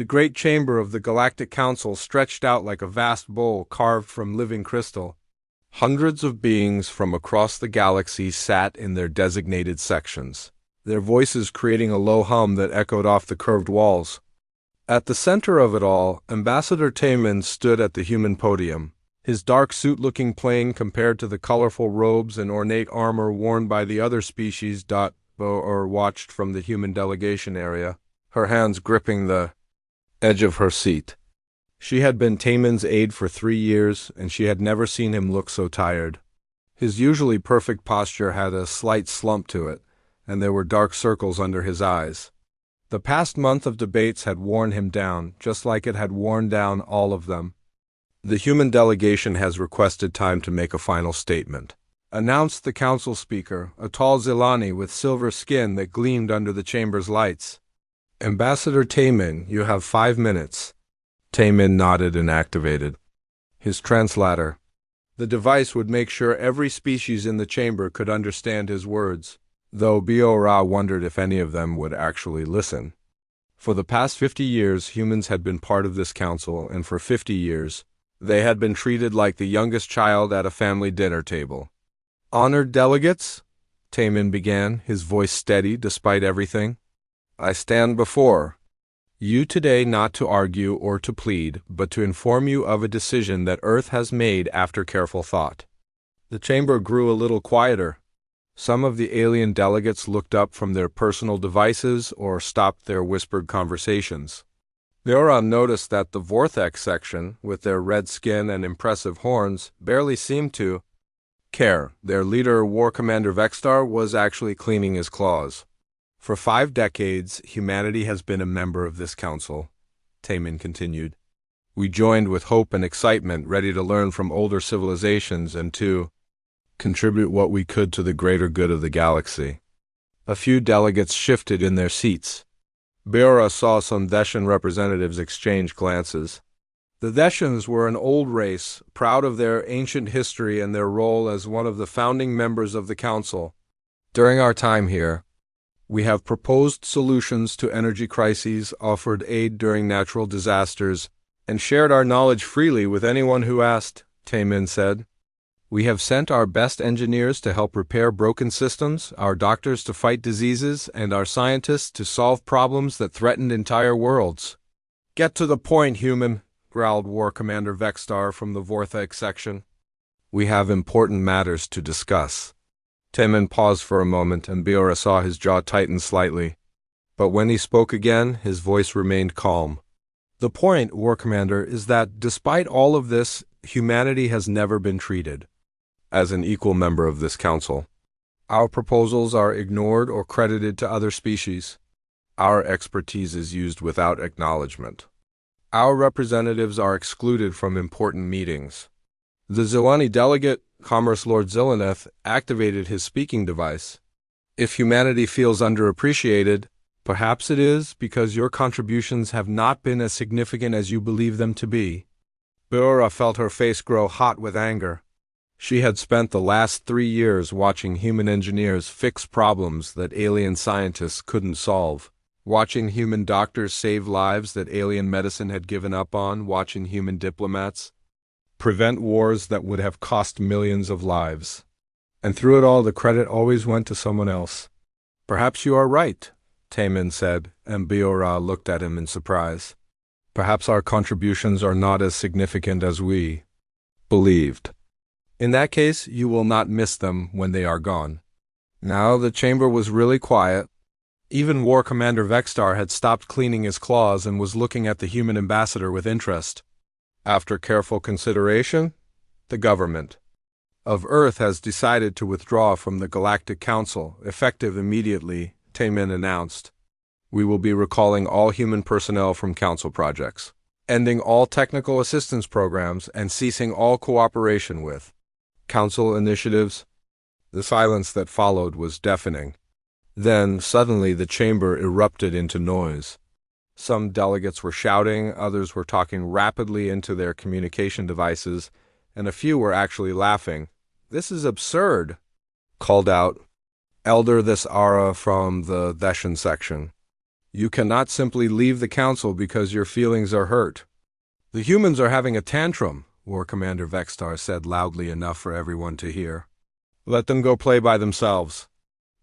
The great chamber of the Galactic Council stretched out like a vast bowl carved from living crystal. Hundreds of beings from across the galaxy sat in their designated sections, their voices creating a low hum that echoed off the curved walls. At the center of it all, Ambassador Taman stood at the human podium, his dark suit-looking plain compared to the colorful robes and ornate armor worn by the other species. Or watched from the human delegation area, her hands gripping the edge of her seat. She had been Taman's aide for 3 years, and she had never seen him look so tired. His usually perfect posture had a slight slump to it, and there were dark circles under his eyes. The past month of debates had worn him down, just like it had worn down all of them. The human delegation has requested time to make a final statement, announced the council speaker, a tall Zilani with silver skin that gleamed under the chamber's lights. Ambassador Taman, you have 5 minutes. Taman nodded and activated his translator. The device would make sure every species in the chamber could understand his words, though Biora wondered if any of them would actually listen. For the past 50 years, humans had been part of this council, and for 50 years, they had been treated like the youngest child at a family dinner table. Honored delegates, Taman began, his voice steady despite everything. I stand before you today not to argue or to plead, but to inform you of a decision that Earth has made after careful thought. The chamber grew a little quieter. Some of the alien delegates looked up from their personal devices or stopped their whispered conversations. Biora noticed that the Vortex section, with their red skin and impressive horns, barely seemed to care. Their leader, War Commander Vextar, was actually cleaning his claws. For 5 decades, humanity has been a member of this council, Taman continued. We joined with hope and excitement, ready to learn from older civilizations and to contribute what we could to the greater good of the galaxy. A few delegates shifted in their seats. Biora saw some Theshan representatives exchange glances. The Theshans were an old race, proud of their ancient history and their role as one of the founding members of the council. During our time here, we have proposed solutions to energy crises, offered aid during natural disasters, and shared our knowledge freely with anyone who asked, Taman said. We have sent our best engineers to help repair broken systems, our doctors to fight diseases, and our scientists to solve problems that threatened entire worlds. Get to the point, human, growled War Commander Vextar from the Vortex section. We have important matters to discuss. Taman paused for a moment, and Biora saw his jaw tighten slightly. But when he spoke again, his voice remained calm. The point, War Commander, is that despite all of this, humanity has never been treated as an equal member of this council. Our proposals are ignored or credited to other species. Our expertise is used without acknowledgement. Our representatives are excluded from important meetings. The Zilani delegate, Commerce Lord Zillaneth, activated his speaking device. If humanity feels underappreciated, perhaps it is because your contributions have not been as significant as you believe them to be. Biora felt her face grow hot with anger. She had spent the last 3 years watching human engineers fix problems that alien scientists couldn't solve, watching human doctors save lives that alien medicine had given up on, watching human diplomats prevent wars that would have cost millions of lives. And through it all, the credit always went to someone else. Perhaps you are right, Taman said, and Biora looked at him in surprise. Perhaps our contributions are not as significant as we believed. In that case, you will not miss them when they are gone. Now the chamber was really quiet. Even War Commander Vextar had stopped cleaning his claws and was looking at the human ambassador with interest. After careful consideration, the government of Earth has decided to withdraw from the Galactic Council, effective immediately, Taman announced. We will be recalling all human personnel from Council projects, ending all technical assistance programs, and ceasing all cooperation with Council initiatives. The silence that followed was deafening. Then, suddenly, the chamber erupted into noise. Some delegates were shouting, others were talking rapidly into their communication devices, and a few were actually laughing. This is absurd, called out Elder This Ara from the Theshan section. You cannot simply leave the council because your feelings are hurt. The humans are having a tantrum, War Commander Vextar said loudly enough for everyone to hear. Let them go play by themselves.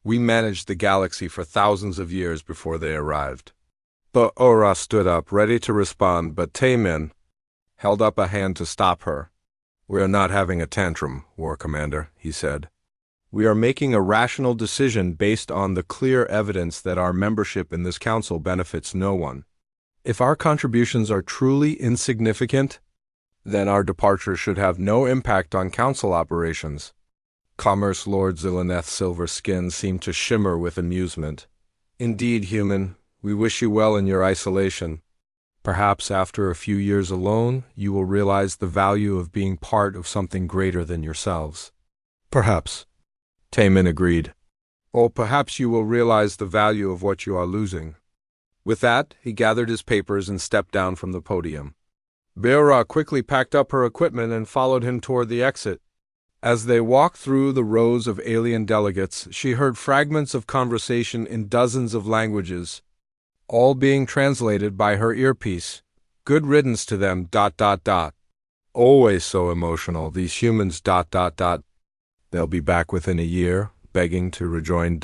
We managed the galaxy for thousands of years before they arrived. The Aura stood up, ready to respond, but Taemin held up a hand to stop her. We are not having a tantrum, War Commander, he said. We are making a rational decision based on the clear evidence that our membership in this council benefits no one. If our contributions are truly insignificant, then our departure should have no impact on council operations. Commerce Lord Zillaneth's silver skin seemed to shimmer with amusement. Indeed, human, we wish you well in your isolation. Perhaps after a few years alone, you will realize the value of being part of something greater than yourselves. Perhaps, Taemin agreed. Or perhaps you will realize the value of what you are losing. With that, he gathered his papers and stepped down from the podium. Beora quickly packed up her equipment and followed him toward the exit. As they walked through the rows of alien delegates, she heard fragments of conversation in dozens of languages, all being translated by her earpiece. Good riddance to them, ... Always so emotional, these humans, ... They'll be back within a year, begging to rejoin ...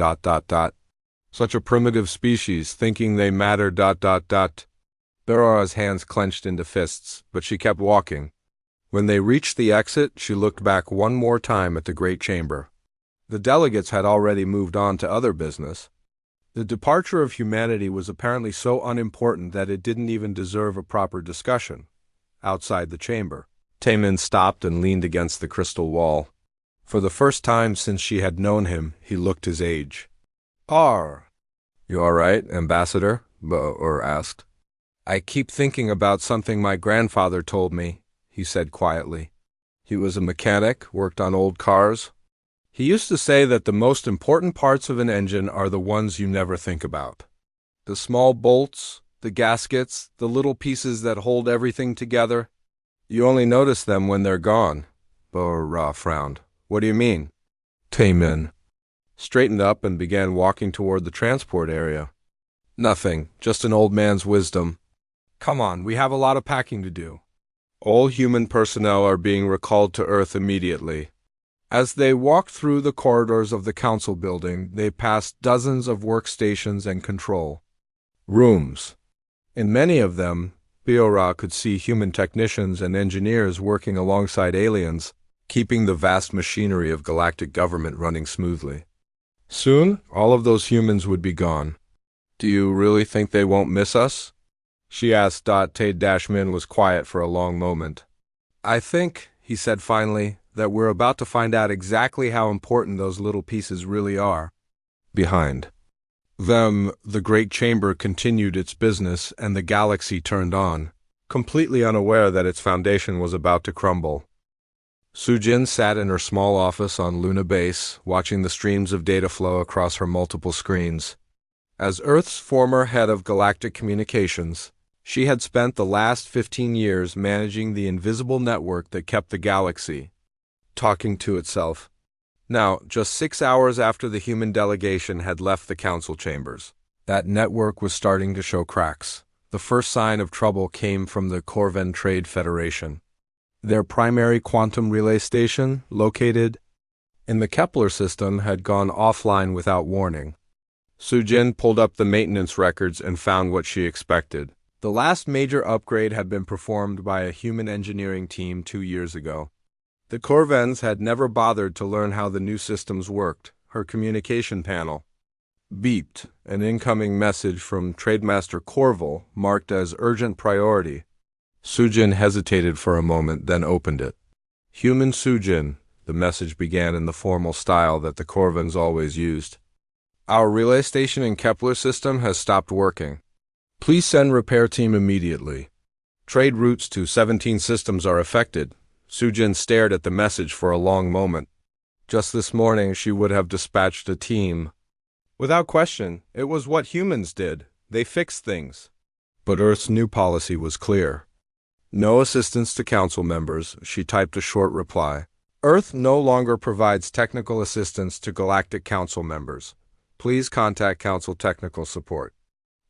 Such a primitive species, thinking they matter ... Beora's hands clenched into fists, but she kept walking. When they reached the exit, she looked back one more time at the great chamber. The delegates had already moved on to other business. The departure of humanity was apparently so unimportant that it didn't even deserve a proper discussion. Outside the chamber, Taemin stopped and leaned against the crystal wall. For the first time since she had known him, he looked his age. You all right, Ambassador? Beor asked. I keep thinking about something my grandfather told me, he said quietly. He was a mechanic, worked on old cars. He used to say that the most important parts of an engine are the ones you never think about. The small bolts, the gaskets, the little pieces that hold everything together. You only notice them when they're gone. Beor frowned. What do you mean? Taemin straightened up and began walking toward the transport area. Nothing, just an old man's wisdom. Come on, we have a lot of packing to do. All human personnel are being recalled to Earth immediately. As they walked through the corridors of the council building, they passed dozens of workstations and control rooms. In many of them, Beora could see human technicians and engineers working alongside aliens, keeping the vast machinery of galactic government running smoothly. Soon, all of those humans would be gone. Do you really think they won't miss us? She asked. Tae-Min was quiet for a long moment. I think, he said finally, that we're about to find out exactly how important those little pieces really are. Behind them, the great chamber continued its business and the galaxy turned on, completely unaware that its foundation was about to crumble. Sujin sat in her small office on Luna Base, watching the streams of data flow across her multiple screens. As Earth's former head of galactic communications, she had spent the last 15 years managing the invisible network that kept the galaxy talking to itself. Now, just 6 hours after the human delegation had left the council chambers, that network was starting to show cracks. The first sign of trouble came from the Corven Trade Federation. Their primary quantum relay station, located in the Kepler system, had gone offline without warning. Sujin pulled up the maintenance records and found what she expected. The last major upgrade had been performed by a human engineering team 2 years ago. The Corvens had never bothered to learn how the new systems worked. Her communication panel beeped. An incoming message from Trademaster Corval, marked as urgent priority. Sujin hesitated for a moment, then opened it. Human Sujin, the message began in the formal style that the Corvens always used. Our relay station in Kepler system has stopped working. Please send repair team immediately. Trade routes to 17 systems are affected. Sujin stared at the message for a long moment. Just this morning she would have dispatched a team. Without question, it was what humans did. They fixed things. But Earth's new policy was clear. No assistance to council members, she typed a short reply. Earth no longer provides technical assistance to Galactic Council members. Please contact Council Technical Support.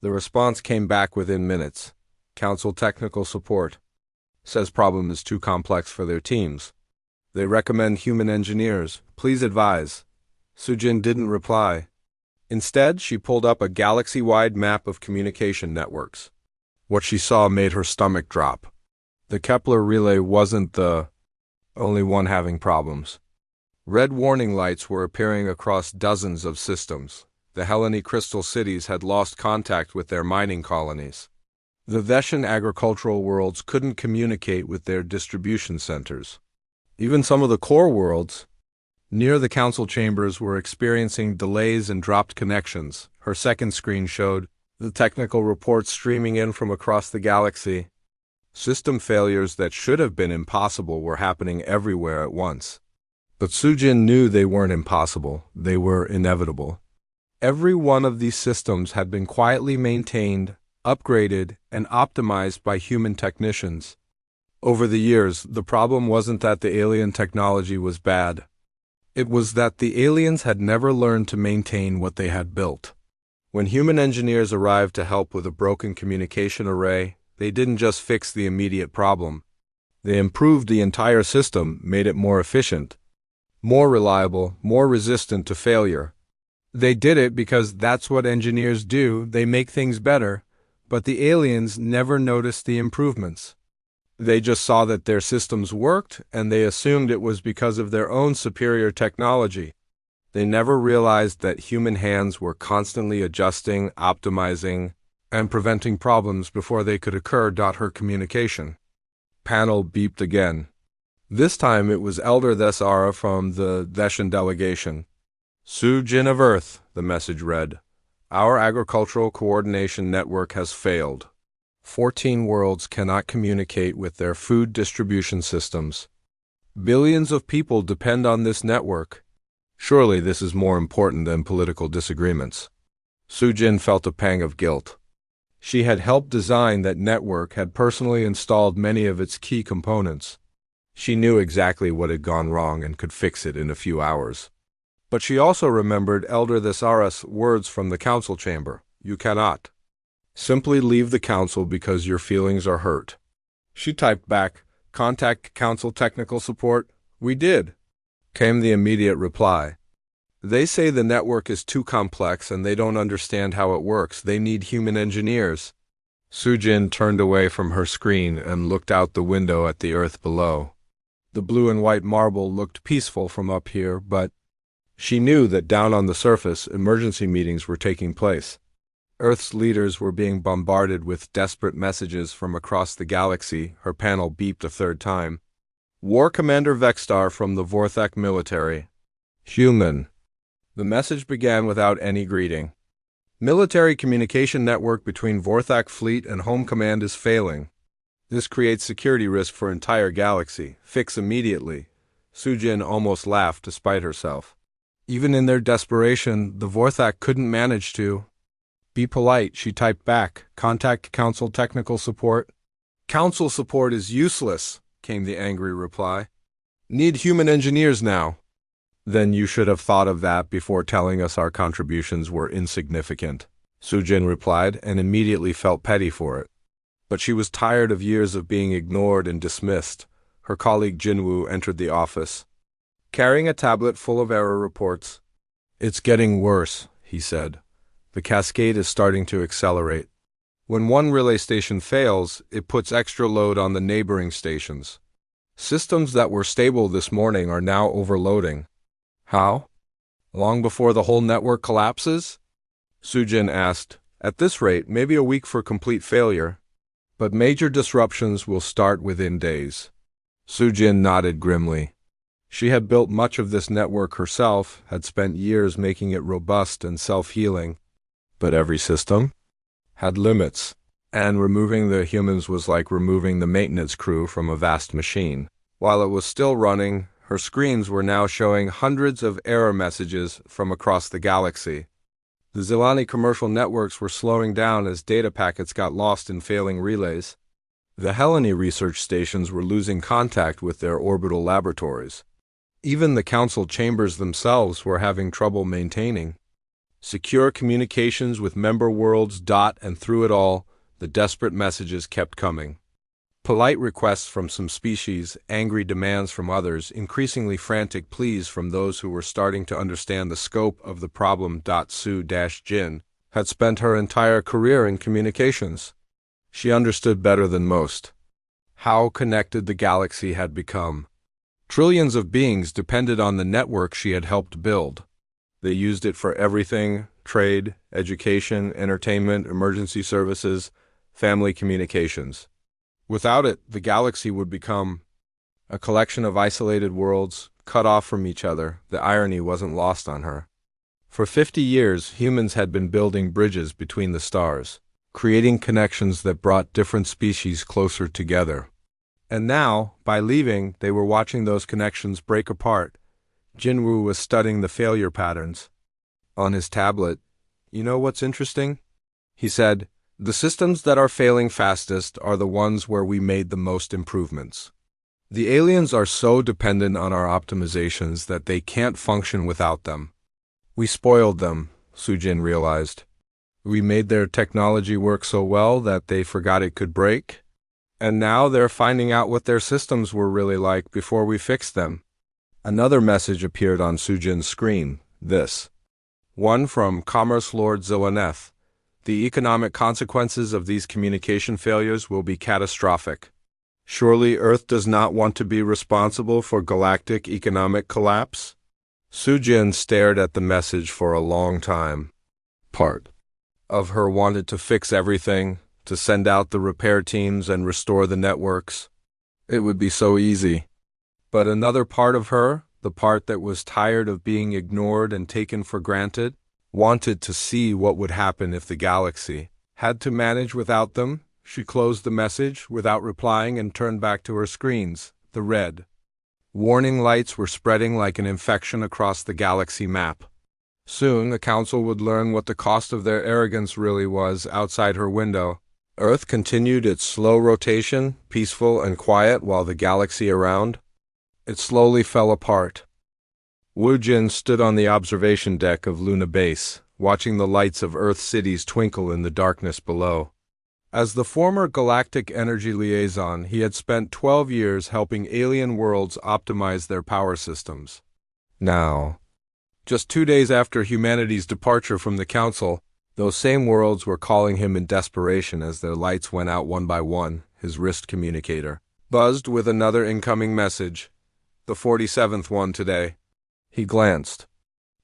The response came back within minutes. Council technical support. Says problem is too complex for their teams. They recommend human engineers. Please advise. Sujin didn't reply. Instead, she pulled up a galaxy-wide map of communication networks. What she saw made her stomach drop. The Kepler relay wasn't the only one having problems. Red warning lights were appearing across dozens of systems. The Hellenic crystal cities had lost contact with their mining colonies. The Vestan agricultural worlds couldn't communicate with their distribution centers. Even some of the core worlds near the council chambers were experiencing delays and dropped connections. Her second screen showed the technical reports streaming in from across the galaxy. System failures that should have been impossible were happening everywhere at once. But Sujin knew they weren't impossible, they were inevitable. Every one of these systems had been quietly maintained, upgraded, and optimized by human technicians. Over the years, the problem wasn't that the alien technology was bad. It was that the aliens had never learned to maintain what they had built. When human engineers arrived to help with a broken communication array, they didn't just fix the immediate problem. They improved the entire system, made it more efficient, more reliable, more resistant to failure. They did it because that's what engineers do, they make things better, but the aliens never noticed the improvements. They just saw that their systems worked, and they assumed it was because of their own superior technology. They never realized that human hands were constantly adjusting, optimizing, and preventing problems before they could occur. Her communication panel beeped again. This time it was Elder Thesara from the Vestan delegation. Sujin of Earth, the message read. Our agricultural coordination network has failed. 14 worlds cannot communicate with their food distribution systems. Billions of people depend on this network. Surely this is more important than political disagreements. Sujin felt a pang of guilt. She had helped design that network, had personally installed many of its key components. She knew exactly what had gone wrong and could fix it in a few hours. But she also remembered Elder Thesara's words from the council chamber. You cannot simply leave the council because your feelings are hurt. She typed back, contact council technical support. We did, came the immediate reply. They say the network is too complex and they don't understand how it works. They need human engineers. Sujin turned away from her screen and looked out the window at the earth below. The blue and white marble looked peaceful from up here, but she knew that down on the surface, emergency meetings were taking place. Earth's leaders were being bombarded with desperate messages from across the galaxy. Her panel beeped a third time. War Commander Vextar from the Vorthak military. Human. The message began without any greeting. Military communication network between Vorthak fleet and Home Command is failing. This creates security risk for entire galaxy. Fix immediately. Sujin almost laughed despite herself. Even in their desperation, the Vorthak couldn't manage to. Be polite, she typed back. Contact Council technical support. Council support is useless, came the angry reply. Need human engineers now. Then you should have thought of that before telling us our contributions were insignificant, Sujin replied, and immediately felt petty for it. But she was tired of years of being ignored and dismissed. Her colleague Jinwoo entered the office, carrying a tablet full of error reports. It's getting worse, he said. The cascade is starting to accelerate. When one relay station fails, it puts extra load on the neighboring stations. Systems that were stable this morning are now overloading. How? Long before the whole network collapses? Sujin asked. At this rate, maybe a week for complete failure. But major disruptions will start within days. Sujin nodded grimly. She had built much of this network herself, had spent years making it robust and self-healing. But every system had limits, and removing the humans was like removing the maintenance crew from a vast machine. While it was still running, her screens were now showing hundreds of error messages from across the galaxy. The Zilani commercial networks were slowing down as data packets got lost in failing relays. The Hellenic research stations were losing contact with their orbital laboratories. Even the council chambers themselves were having trouble maintaining. secure communications with member worlds. And through it all, the desperate messages kept coming. Polite requests from some species, angry demands from others, increasingly frantic pleas from those who were starting to understand the scope of the problem. Su-Jin had spent her entire career in communications. She understood better than most how connected the galaxy had become. Trillions of beings depended on the network she had helped build. They used it for everything: trade, education, entertainment, emergency services, family communications. Without it, the galaxy would become a collection of isolated worlds, cut off from each other. The irony wasn't lost on her. For 50 years, humans had been building bridges between the stars, creating connections that brought different species closer together. And now, by leaving, they were watching those connections break apart. Jinwoo was studying the failure patterns on his tablet. "You know what's interesting?" he said. "The systems that are failing fastest are the ones where we made the most improvements. The aliens are so dependent on our optimizations that they can't function without them. We spoiled them," Sujin realized. "We made their technology work so well that they forgot it could break. And now they're finding out what their systems were really like before we fixed them." Another message appeared on Sujin's screen. This one from Commerce Lord Zillaneth. "The economic consequences of these communication failures will be catastrophic. Surely Earth does not want to be responsible for galactic economic collapse?" Sujin stared at the message for a long time. Part of her wanted to fix everything, to send out the repair teams and restore the networks. It would be so easy. But another part of her, the part that was tired of being ignored and taken for granted, wanted to see what would happen if the galaxy had to manage without them. She closed the message without replying and turned back to her screens. The red warning lights were spreading like an infection across the galaxy map. Soon the Council would learn what the cost of their arrogance really was. Outside her window, Earth continued its slow rotation, peaceful and quiet, while the galaxy around it slowly fell apart. Wu Jin stood on the observation deck of Luna Base, watching the lights of Earth cities twinkle in the darkness below. As the former Galactic Energy Liaison, he had spent 12 years helping alien worlds optimize their power systems. Now, just 2 days after humanity's departure from the Council, those same worlds were calling him in desperation as their lights went out one by one. His wrist communicator buzzed with another incoming message. The 47th one today. He glanced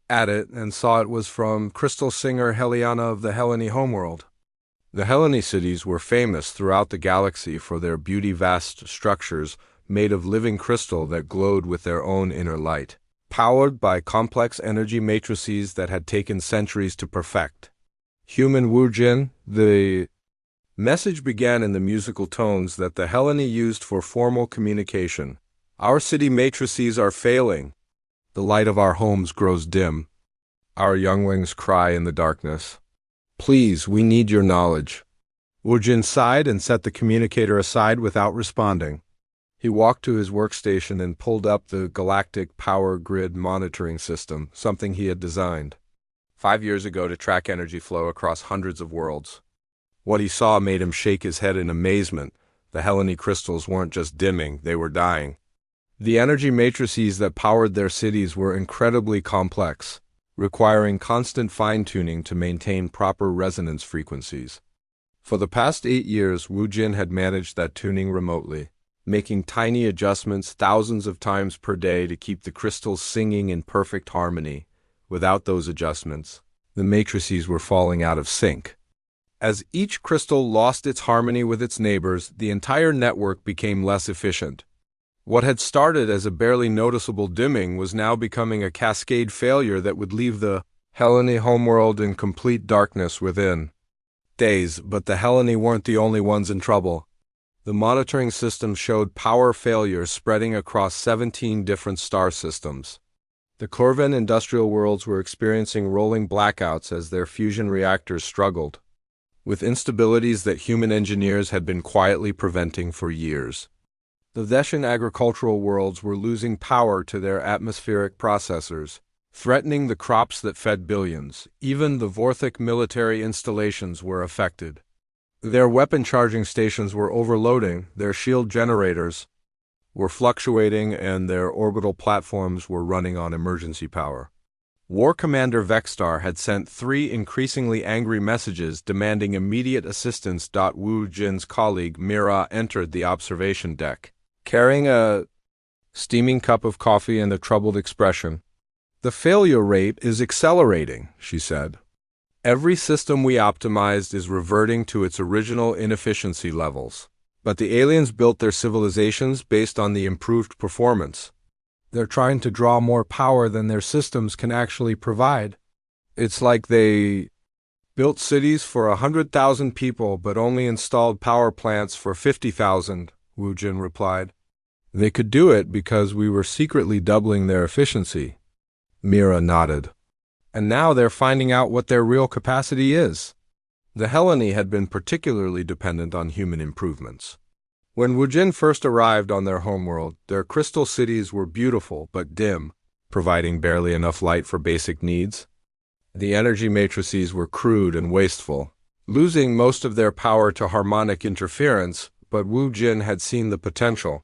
at it and saw it was from Crystal Singer Heliana of the Helleny homeworld. The Helleny cities were famous throughout the galaxy for their beauty-vast structures made of living crystal that glowed with their own inner light, powered by complex energy matrices that had taken centuries to perfect. Human Wu Jin, the message began in the musical tones that the Helleny used for formal communication. "Our city matrices are failing. The light of our homes grows dim. Our younglings cry in the darkness. Please, we need your knowledge." Wu Jin sighed and set the communicator aside without responding. He walked to his workstation and pulled up the Galactic Power Grid Monitoring System, something he had designed 5 years ago to track energy flow across hundreds of worlds. What he saw made him shake his head in amazement. The Helleny crystals weren't just dimming, they were dying. The energy matrices that powered their cities were incredibly complex, requiring constant fine-tuning to maintain proper resonance frequencies. For the past 8 years, Wu Jin had managed that tuning remotely, making tiny adjustments thousands of times per day to keep the crystals singing in perfect harmony. Without those adjustments, the matrices were falling out of sync. As each crystal lost its harmony with its neighbors, the entire network became less efficient. What had started as a barely noticeable dimming was now becoming a cascade failure that would leave the Helleny homeworld in complete darkness within days. But the Helleny weren't the only ones in trouble. The monitoring system showed power failures spreading across 17 different star systems. The Corvan industrial worlds were experiencing rolling blackouts as their fusion reactors struggled with instabilities that human engineers had been quietly preventing for years. The Vestan agricultural worlds were losing power to their atmospheric processors, threatening the crops that fed billions. Even the Vorthic military installations were affected. Their weapon charging stations were overloading, their shield generators were fluctuating, and their orbital platforms were running on emergency power. War Commander Vexstar had sent 3 increasingly angry messages demanding immediate assistance. Wu Jin's colleague Mira entered the observation deck, carrying a steaming cup of coffee and a troubled expression. "The failure rate is accelerating," she said. "Every system we optimized is reverting to its original inefficiency levels. But the aliens built their civilizations based on the improved performance. They're trying to draw more power than their systems can actually provide. It's like they built cities for 100,000 people but only installed power plants for 50,000, Wu Jin replied. They could do it because we were secretly doubling their efficiency. Mira nodded. And now they're finding out what their real capacity is. The Helleny had been particularly dependent on human improvements. When Wu Jin first arrived on their homeworld, their crystal cities were beautiful but dim, providing barely enough light for basic needs. The energy matrices were crude and wasteful, losing most of their power to harmonic interference, but Wu Jin had seen the potential.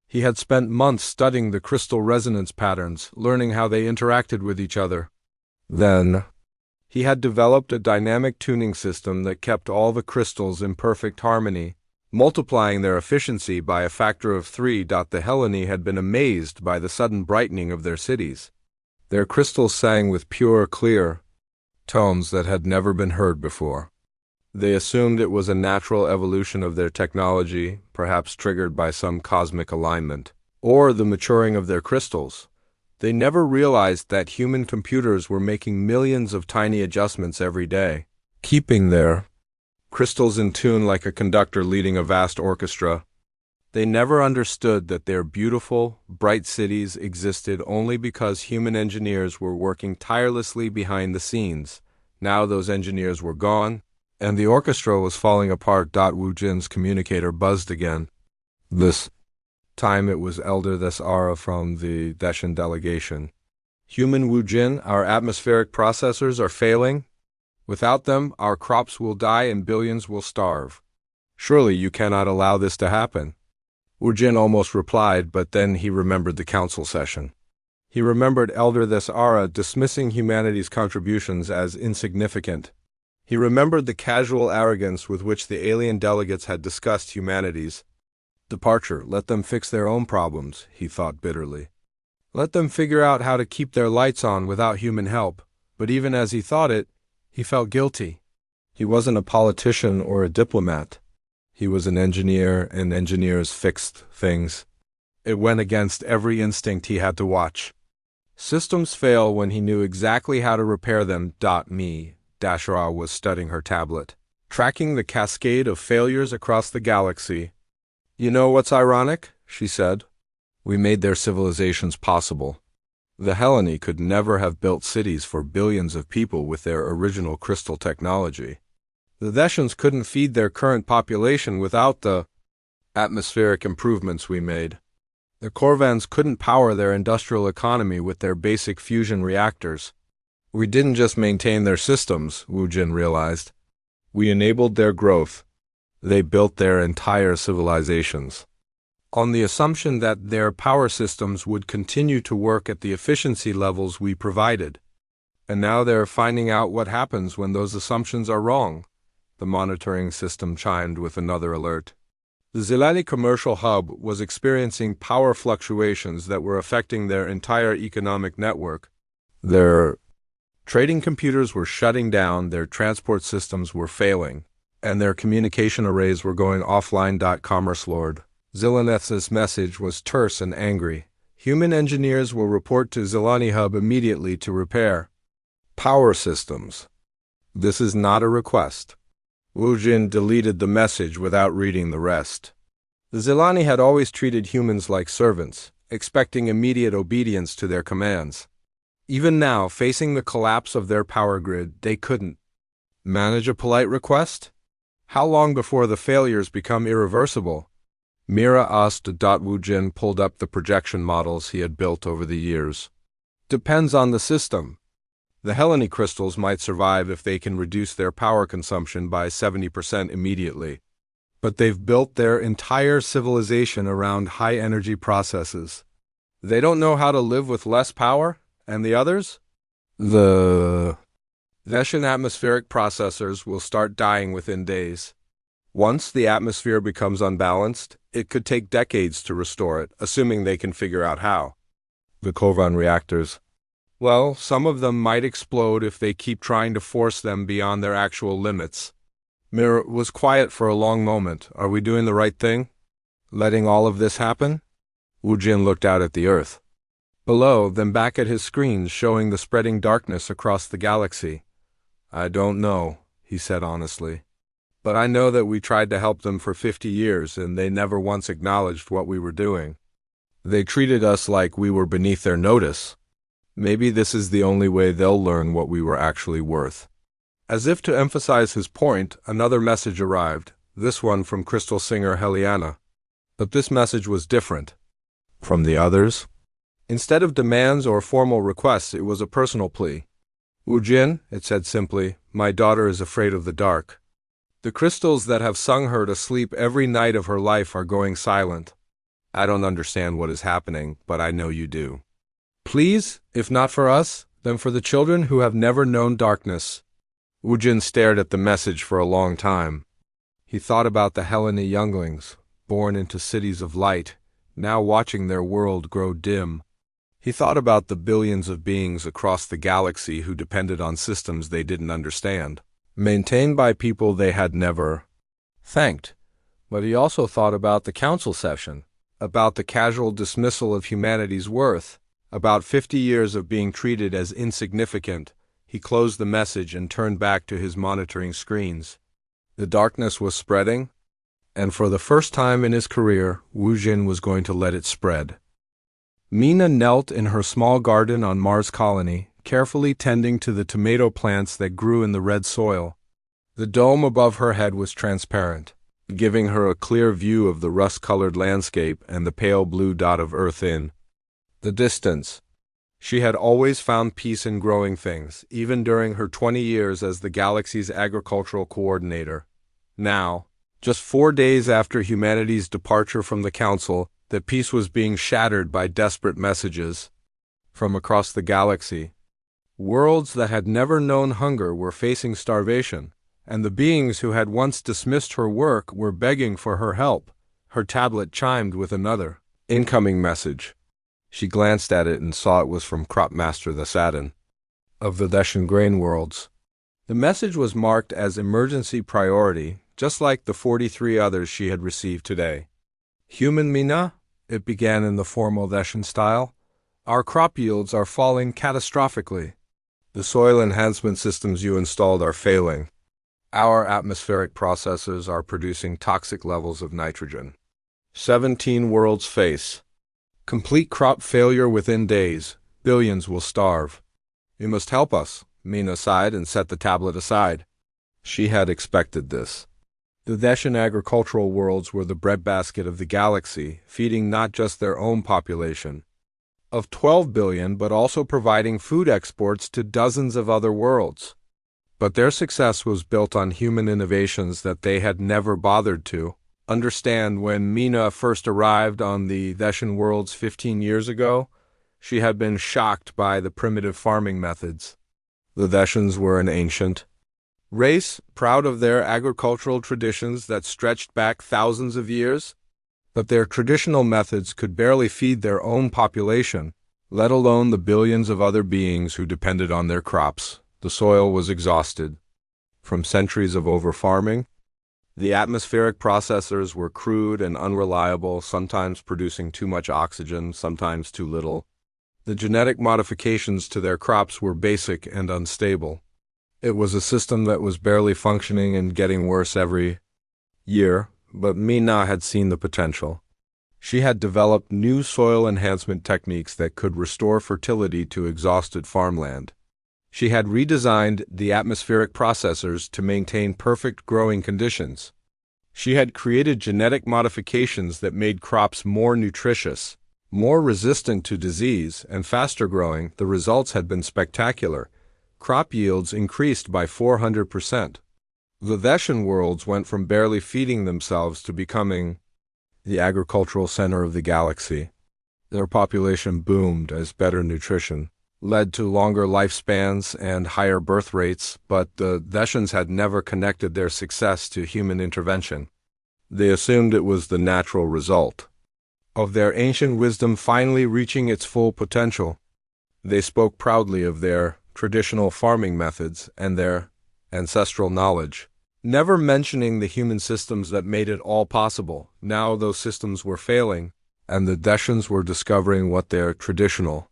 He had spent months studying the crystal resonance patterns, learning how they interacted with each other. Then, he had developed a dynamic tuning system that kept all the crystals in perfect harmony, multiplying their efficiency by a factor of 3. The Helleny had been amazed by the sudden brightening of their cities. Their crystals sang with pure, clear tones that had never been heard before. They assumed it was a natural evolution of their technology, perhaps triggered by some cosmic alignment, or the maturing of their crystals. They never realized that human computers were making millions of tiny adjustments every day, keeping their crystals in tune like a conductor leading a vast orchestra. They never understood that their beautiful, bright cities existed only because human engineers were working tirelessly behind the scenes. Now those engineers were gone, and the orchestra was falling apart. Wu Jin's communicator buzzed again. This time it was Elder Thesara from the Deshan delegation. Human Wu Jin, our atmospheric processors are failing. Without them, our crops will die and billions will starve. Surely you cannot allow this to happen. Wu Jin almost replied, but then he remembered the council session. He remembered Elder Thesara dismissing humanity's contributions as insignificant. He remembered the casual arrogance with which the alien delegates had discussed humanity's departure. Let them fix their own problems, he thought bitterly. Let them figure out how to keep their lights on without human help. But even as he thought it, he felt guilty. He wasn't a politician or a diplomat. He was an engineer, and engineers fixed things. It went against every instinct he had to watch. Systems fail when he knew exactly how to repair them. Dashra was studying her tablet, tracking the cascade of failures across the galaxy. You know what's ironic? She said. We made their civilizations possible. The Helleny could never have built cities for billions of people with their original crystal technology. The Deshans couldn't feed their current population without the atmospheric improvements we made. The Korvans couldn't power their industrial economy with their basic fusion reactors. We didn't just maintain their systems, Wu Jin realized. We enabled their growth. They built their entire civilizations on the assumption that their power systems would continue to work at the efficiency levels we provided. And now they're finding out what happens when those assumptions are wrong. The monitoring system chimed with another alert. The Zilani commercial hub was experiencing power fluctuations that were affecting their entire economic network. Their trading computers were shutting down, their transport systems were failing, and their communication arrays were going offline. Commerce Lord Zilaneth's message was terse and angry. Human engineers will report to Zilani Hub immediately to repair power systems. This is not a request. Wu Jin deleted the message without reading the rest. The Zilani had always treated humans like servants, expecting immediate obedience to their commands. Even now, facing the collapse of their power grid, they couldn't manage a polite request? How long before the failures become irreversible? Mira asked. Wu Jin pulled up the projection models he had built over the years. Depends on the system. The Helleny crystals might survive if they can reduce their power consumption by 70% immediately. But they've built their entire civilization around high-energy processes. They don't know how to live with less power, and the others? The Vestan atmospheric processors will start dying within days. Once the atmosphere becomes unbalanced, it could take decades to restore it, assuming they can figure out how. The Kovan reactors. Well, some of them might explode if they keep trying to force them beyond their actual limits. Mir was quiet for a long moment. Are we doing the right thing? Letting all of this happen? Wu Jin looked out at the Earth. Below, then back at his screens showing the spreading darkness across the galaxy. I don't know, he said honestly. But I know that we tried to help them for 50 years and they never once acknowledged what we were doing. They treated us like we were beneath their notice. Maybe this is the only way they'll learn what we were actually worth. As if to emphasize his point, another message arrived, this one from Crystal Singer Heliana. But this message was different. From the others? Instead of demands or formal requests, it was a personal plea. Wu Jin, it said simply, my daughter is afraid of the dark. The crystals that have sung her to sleep every night of her life are going silent. I don't understand what is happening, but I know you do. Please, if not for us, then for the children who have never known darkness. Wu Jin stared at the message for a long time. He thought about the Helleny younglings, born into cities of light, now watching their world grow dim. He thought about the billions of beings across the galaxy who depended on systems they didn't understand, maintained by people they had never thanked. But he also thought about the council session, about the casual dismissal of humanity's worth, about 50 years of being treated as insignificant. He closed the message and turned back to his monitoring screens. The darkness was spreading, and for the first time in his career, Wu Jin was going to let it spread. Mina knelt in her small garden on Mars Colony, carefully tending to the tomato plants that grew in the red soil. The dome above her head was transparent, giving her a clear view of the rust-colored landscape and the pale blue dot of Earth in the distance. She had always found peace in growing things, even during her 20 years as the galaxy's agricultural coordinator. Now, just 4 days after humanity's departure from the Council, that peace was being shattered by desperate messages from across the galaxy. Worlds that had never known hunger were facing starvation, and the beings who had once dismissed her work were begging for her help. Her tablet chimed with another incoming message. She glanced at it and saw it was from Crop Master the Saturn of the Deshan Grain Worlds. The message was marked as emergency priority, just like the 43 others she had received today. Human Mina, it began in the formal Deshan style, our crop yields are falling catastrophically. The soil enhancement systems you installed are failing. Our atmospheric processors are producing toxic levels of nitrogen. 17 worlds face complete crop failure within days. Billions will starve. You must help us, Mina sighed and set the tablet aside. She had expected this. The Deshan agricultural worlds were the breadbasket of the galaxy, feeding not just their own population of 12 billion, but also providing food exports to dozens of other worlds. But their success was built on human innovations that they had never bothered to understand. When Mina first arrived on the Deshan worlds 15 years ago, she had been shocked by the primitive farming methods. The Deshans were an ancient race, proud of their agricultural traditions that stretched back thousands of years, but their traditional methods could barely feed their own population, let alone the billions of other beings who depended on their crops. The soil was exhausted from centuries of over-farming. The atmospheric processors were crude and unreliable, sometimes producing too much oxygen, sometimes too little. The genetic modifications to their crops were basic and unstable. It was a system that was barely functioning and getting worse every year, but Mina had seen the potential. She had developed new soil enhancement techniques that could restore fertility to exhausted farmland. She had redesigned the atmospheric processors to maintain perfect growing conditions. She had created genetic modifications that made crops more nutritious, More resistant to disease and faster growing, the results had been spectacular. Crop yields increased by 400%. The Vestan worlds went from barely feeding themselves to becoming the agricultural center of the galaxy. Their population boomed as better nutrition led to longer lifespans and higher birth rates, but the Vestans had never connected their success to human intervention. They assumed it was the natural result of their ancient wisdom finally reaching its full potential. They spoke proudly of their traditional farming methods and their ancestral knowledge, never mentioning the human systems that made it all possible. Now those systems were failing, and the Deshans were discovering what their traditional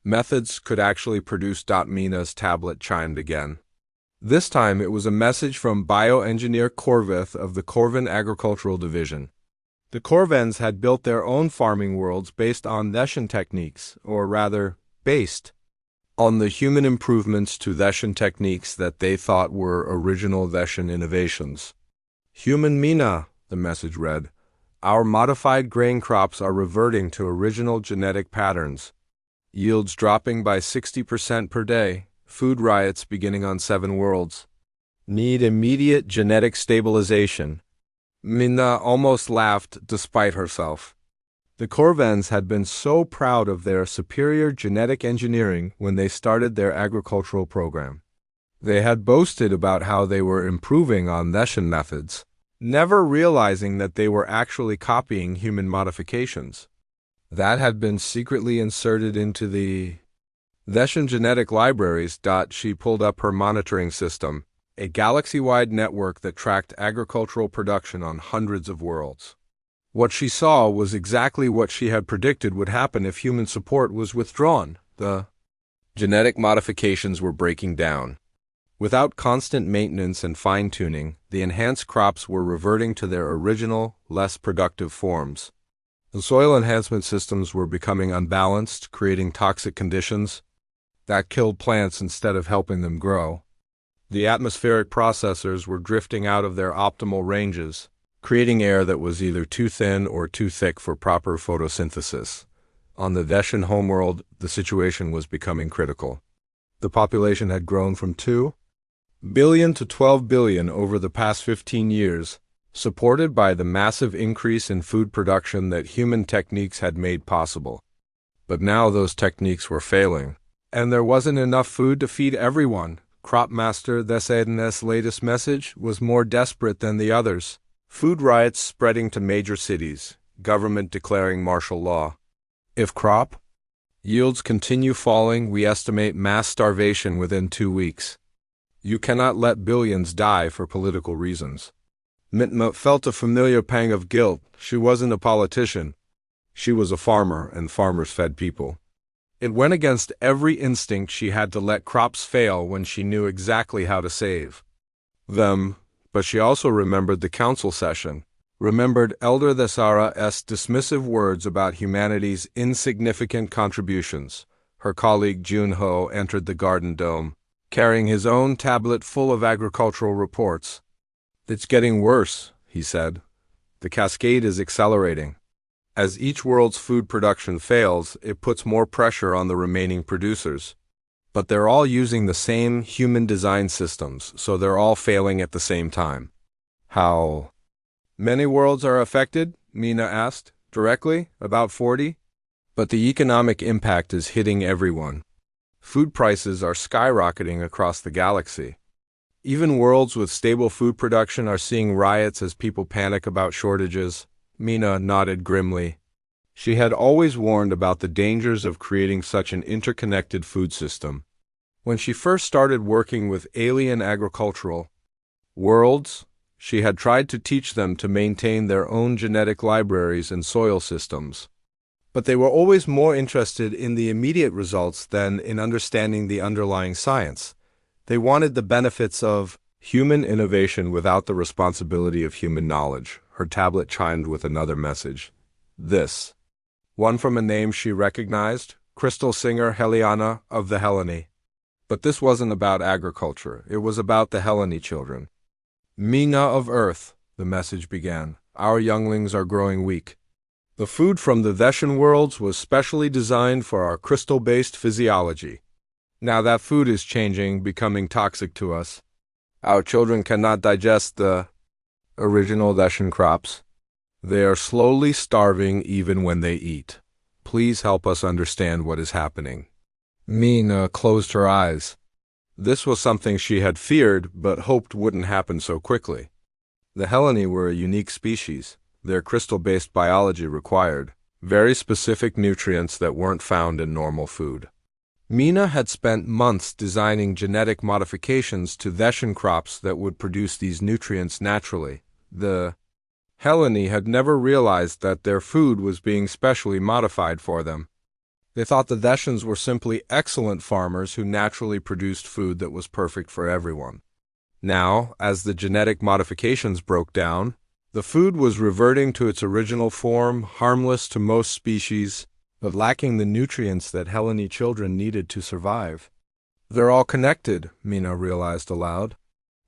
methods could actually produce. Mina's tablet chimed again. This time it was a message from bioengineer Corvith of the Corvan Agricultural Division. The Corvans had built their own farming worlds based on Vestan techniques, or rather, based on the human improvements to Vestan techniques that they thought were original Vestan innovations. Human Mina, the message read, our modified grain crops are reverting to original genetic patterns. Yields dropping by 60% per day. Food riots beginning on 7 worlds. Need immediate genetic stabilization. Mina almost laughed despite herself. The Corvans had been so proud of their superior genetic engineering when they started their agricultural program. They had boasted about how they were improving on Vestan methods, never realizing that they were actually copying human modifications that had been secretly inserted into the Vestan genetic libraries. She pulled up her monitoring system, a galaxy-wide network that tracked agricultural production on hundreds of worlds. What she saw was exactly what she had predicted would happen if human support was withdrawn. The genetic modifications were breaking down. Without constant maintenance and fine-tuning, the enhanced crops were reverting to their original, less productive forms. The soil enhancement systems were becoming unbalanced, creating toxic conditions that killed plants instead of helping them grow. The atmospheric processors were drifting out of their optimal ranges, creating air that was either too thin or too thick for proper photosynthesis. On the Vestan homeworld, the situation was becoming critical. The population had grown from 2 billion to 12 billion over the past 15 years, supported by the massive increase in food production that human techniques had made possible. But now those techniques were failing, and there wasn't enough food to feed everyone. Cropmaster Thesaden's latest message was more desperate than the others. Food riots spreading to major cities, government declaring martial law. If crop yields continue falling, we estimate mass starvation within 2 weeks. You cannot let billions die for political reasons. Mitma felt a familiar pang of guilt. She wasn't a politician. She was a farmer, and farmers fed people. It went against every instinct she had to let crops fail when she knew exactly how to save them, but she also remembered the council session, remembered Elder Thesara's dismissive words about humanity's insignificant contributions. Her colleague Junho entered the garden dome, carrying his own tablet full of agricultural reports. It's getting worse, he said. The cascade is accelerating. As each world's food production fails, it puts more pressure on the remaining producers. But they're all using the same human design systems, so they're all failing at the same time. How many worlds are affected? Mina asked. Directly? About 40? But the economic impact is hitting everyone. Food prices are skyrocketing across the galaxy. Even worlds with stable food production are seeing riots as people panic about shortages. Mina nodded grimly. She had always warned about the dangers of creating such an interconnected food system. When she first started working with alien agricultural worlds, she had tried to teach them to maintain their own genetic libraries and soil systems. But they were always more interested in the immediate results than in understanding the underlying science. They wanted the benefits of human innovation without the responsibility of human knowledge. Her tablet chimed with another message. This one from a name she recognized, crystal singer Heliana of the Hellene. But this wasn't about agriculture. It was about the Hellene children. Mina of Earth, the message began. Our younglings are growing weak. The food from the Vestan worlds was specially designed for our crystal-based physiology. Now that food is changing, becoming toxic to us. Our children cannot digest the original Vestan crops. They are slowly starving even when they eat. Please help us understand what is happening. Mina closed her eyes. This was something she had feared but hoped wouldn't happen so quickly. The Helleni were a unique species. Their crystal-based biology required very specific nutrients that weren't found in normal food. Mina had spent months designing genetic modifications to Vestan crops that would produce these nutrients naturally. The Helleni had never realized that their food was being specially modified for them. They thought the Vestans were simply excellent farmers who naturally produced food that was perfect for everyone. Now, as the genetic modifications broke down, the food was reverting to its original form, harmless to most species, but lacking the nutrients that Helleni children needed to survive. They're all connected, Mina realized aloud.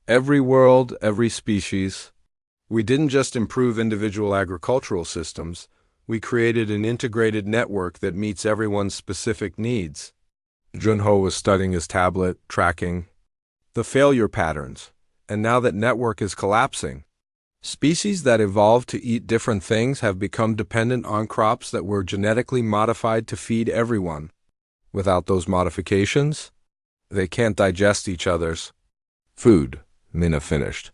Every world, every species. We didn't just improve individual agricultural systems, we created an integrated network that meets everyone's specific needs. Junho was studying his tablet, tracking the failure patterns, and now that network is collapsing. Species that evolved to eat different things have become dependent on crops that were genetically modified to feed everyone. Without those modifications, they can't digest each other's food, Mina finished.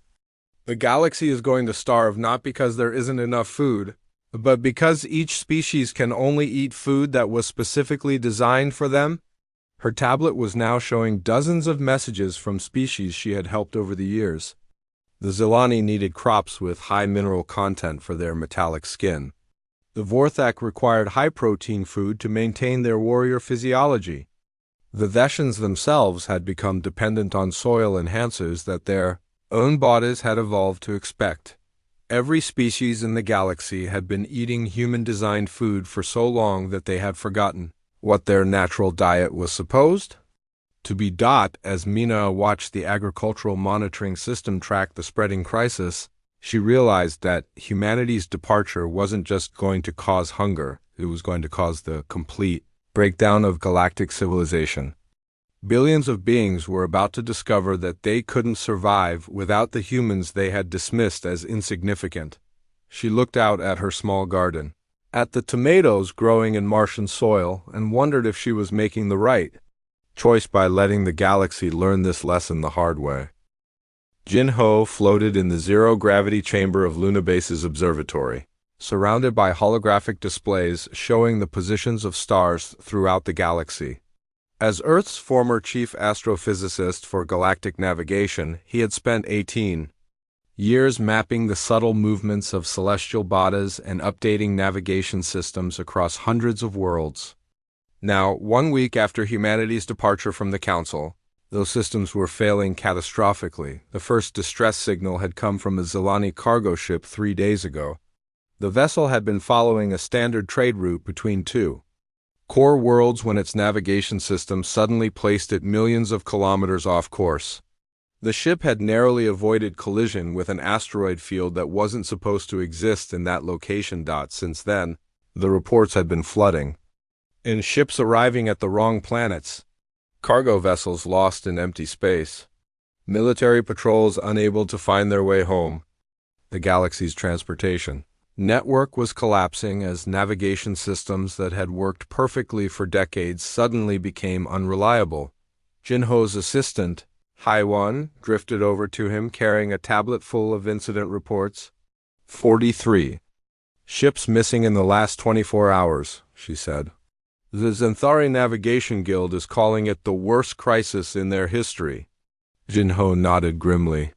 The galaxy is going to starve not because there isn't enough food, but because each species can only eat food that was specifically designed for them. Her tablet was now showing dozens of messages from species she had helped over the years. The Zilani needed crops with high mineral content for their metallic skin. The Vorthak required high-protein food to maintain their warrior physiology. The Veshans themselves had become dependent on soil enhancers that their own bodies had evolved to expect. Every species in the galaxy had been eating human-designed food for so long that they had forgotten what their natural diet was supposed to be. As Mina watched the agricultural monitoring system track the spreading crisis, she realized that humanity's departure wasn't just going to cause hunger, it was going to cause the complete breakdown of galactic civilization. Billions of beings were about to discover that they couldn't survive without the humans they had dismissed as insignificant. She looked out at her small garden, at the tomatoes growing in Martian soil, and wondered if she was making the right choice by letting the galaxy learn this lesson the hard way. Jinho floated in the zero-gravity chamber of Lunabase's observatory, surrounded by holographic displays showing the positions of stars throughout the galaxy. As Earth's former chief astrophysicist for galactic navigation, he had spent 18 years mapping the subtle movements of celestial bodies and updating navigation systems across hundreds of worlds. Now, 1 week after humanity's departure from the Council, those systems were failing catastrophically. The first distress signal had come from a Zilani cargo ship 3 days ago. The vessel had been following a standard trade route between two core worlds when its navigation system suddenly placed it millions of kilometers off course. The ship had narrowly avoided collision with an asteroid field that wasn't supposed to exist in that location. Since then, the reports had been flooding. In ships arriving at the wrong planets, cargo vessels lost in empty space, military patrols unable to find their way home. The galaxy's transportation network was collapsing as navigation systems that had worked perfectly for decades suddenly became unreliable. Jinho's assistant, Haiwan, drifted over to him carrying a tablet full of incident reports. 43 ships missing in the last 24 hours, she said. The Zenthari Navigation Guild is calling it the worst crisis in their history. Jinho nodded grimly.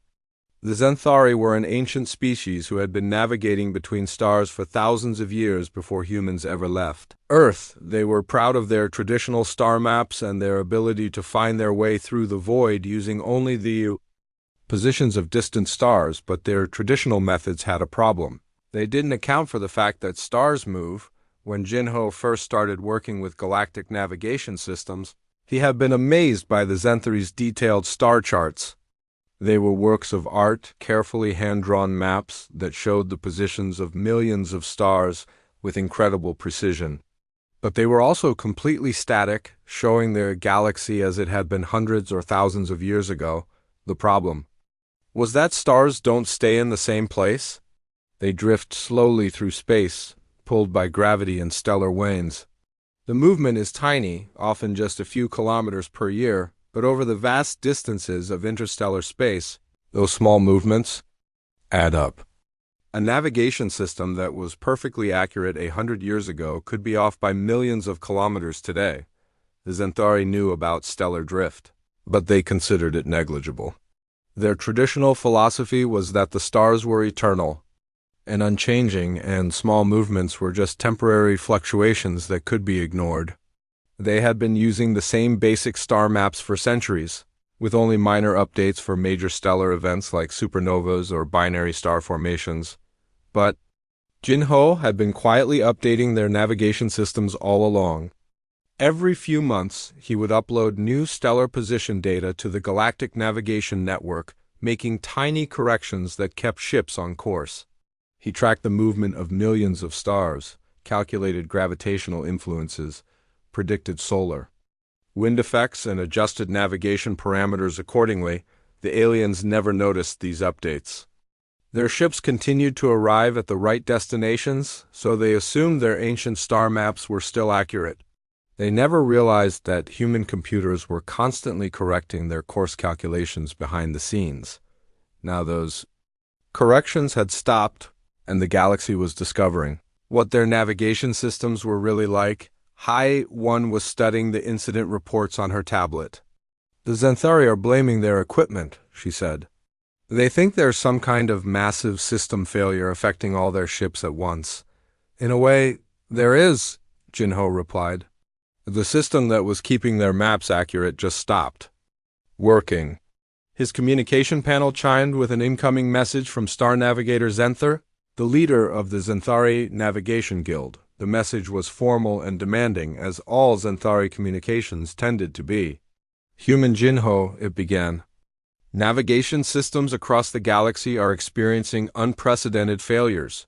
The Zenthari were an ancient species who had been navigating between stars for thousands of years before humans ever left Earth. They were proud of their traditional star maps and their ability to find their way through the void using only the positions of distant stars, but their traditional methods had a problem. They didn't account for the fact that stars move. When Jinho first started working with galactic navigation systems, he had been amazed by the Zenthari's detailed star charts. They were works of art, carefully hand-drawn maps that showed the positions of millions of stars with incredible precision. But they were also completely static, showing their galaxy as it had been hundreds or thousands of years ago. The problem was that stars don't stay in the same place. They drift slowly through space, pulled by gravity and stellar wanes. The movement is tiny, often just a few kilometers per year, but over the vast distances of interstellar space, those small movements add up. A navigation system that was perfectly accurate 100 years ago could be off by millions of kilometers today. The Zentari knew about stellar drift, but they considered it negligible. Their traditional philosophy was that the stars were eternal and unchanging, and small movements were just temporary fluctuations that could be ignored. They had been using the same basic star maps for centuries, with only minor updates for major stellar events like supernovas or binary star formations. But Jinho had been quietly updating their navigation systems all along. Every few months, he would upload new stellar position data to the Galactic Navigation Network, making tiny corrections that kept ships on course. He tracked the movement of millions of stars, calculated gravitational influences, predicted solar wind effects, and adjusted navigation parameters accordingly. The aliens never noticed these updates. Their ships continued to arrive at the right destinations, so they assumed their ancient star maps were still accurate. They never realized that human computers were constantly correcting their course calculations behind the scenes. Now those corrections had stopped, and the galaxy was discovering what their navigation systems were really like. HFY was studying the incident reports on her tablet. "The Zentari are blaming their equipment," she said. "They think there's some kind of massive system failure affecting all their ships at once." "In a way, there is," Jinho replied. "The system that was keeping their maps accurate just stopped working." His communication panel chimed with an incoming message from Star Navigator Zenther, the leader of the Zentari Navigation Guild. The message was formal and demanding, as all Zentari communications tended to be. "Human Jinho," it began. "Navigation systems across the galaxy are experiencing unprecedented failures.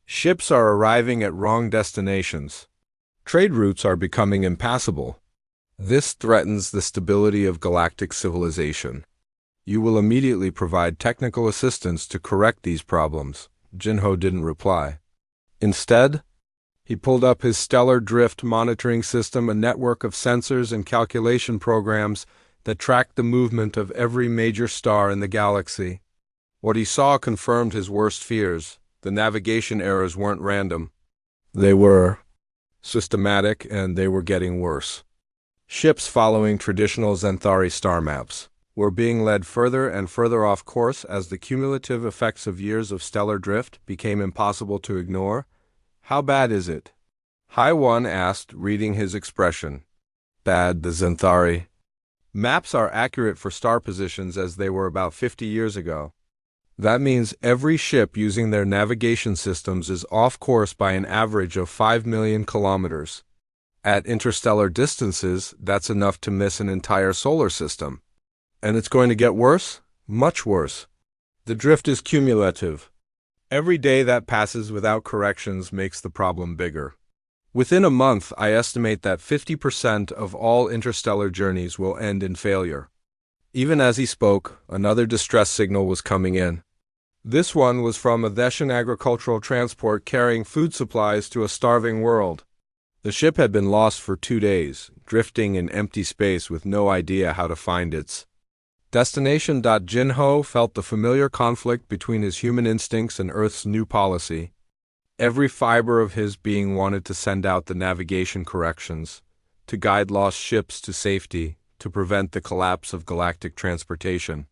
Ships are arriving at wrong destinations. Trade routes are becoming impassable. This threatens the stability of galactic civilization. You will immediately provide technical assistance to correct these problems." Jinho didn't reply. Instead, he pulled up his stellar drift monitoring system, a network of sensors and calculation programs that tracked the movement of every major star in the galaxy. What he saw confirmed his worst fears. The navigation errors weren't random. They were systematic, and they were getting worse. Ships following traditional Zentari star maps were being led further and further off course as the cumulative effects of years of stellar drift became impossible to ignore. "How bad is it?" HFY asked, reading his expression. "Bad," the Zentari. "Maps are accurate for star positions as they were about 50 years ago. That means every ship using their navigation systems is off course by an average of 5 million kilometers. At interstellar distances, that's enough to miss an entire solar system. And it's going to get worse? Much worse. The drift is cumulative. Every day that passes without corrections makes the problem bigger. Within a month, I estimate that 50% of all interstellar journeys will end in failure." Even as he spoke, another distress signal was coming in. This one was from a Vestan agricultural transport carrying food supplies to a starving world. The ship had been lost for 2 days, drifting in empty space with no idea how to find its destination. Jinho felt the familiar conflict between his human instincts and Earth's new policy. Every fiber of his being wanted to send out the navigation corrections, to guide lost ships to safety, to prevent the collapse of galactic transportation.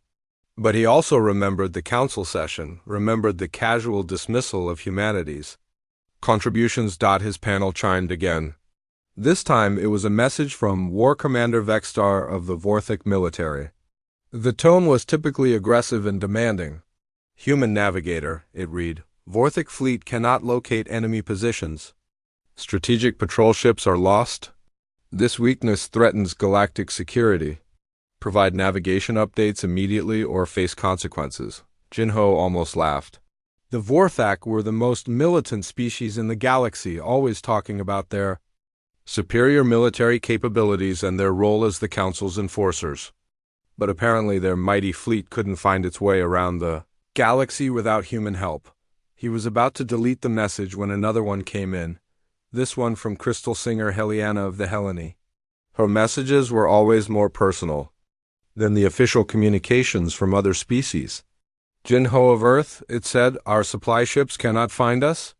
But he also remembered the council session, remembered the casual dismissal of humanity's contributions. His panel chimed again. This time it was a message from War Commander Vextar of the Vorthic military. The tone was typically aggressive and demanding. "Human navigator," it read. "Vorthic fleet cannot locate enemy positions. Strategic patrol ships are lost. This weakness threatens galactic security. Provide navigation updates immediately or face consequences." Jinho almost laughed. The Vorthak were the most militant species in the galaxy, always talking about their superior military capabilities and their role as the Council's enforcers. But apparently their mighty fleet couldn't find its way around the galaxy without human help. He was about to delete the message when another one came in, this one from crystal singer Heliana of the Hellene. Her messages were always more personal than the official communications from other species. Jinho of Earth, it said, our supply ships cannot find us.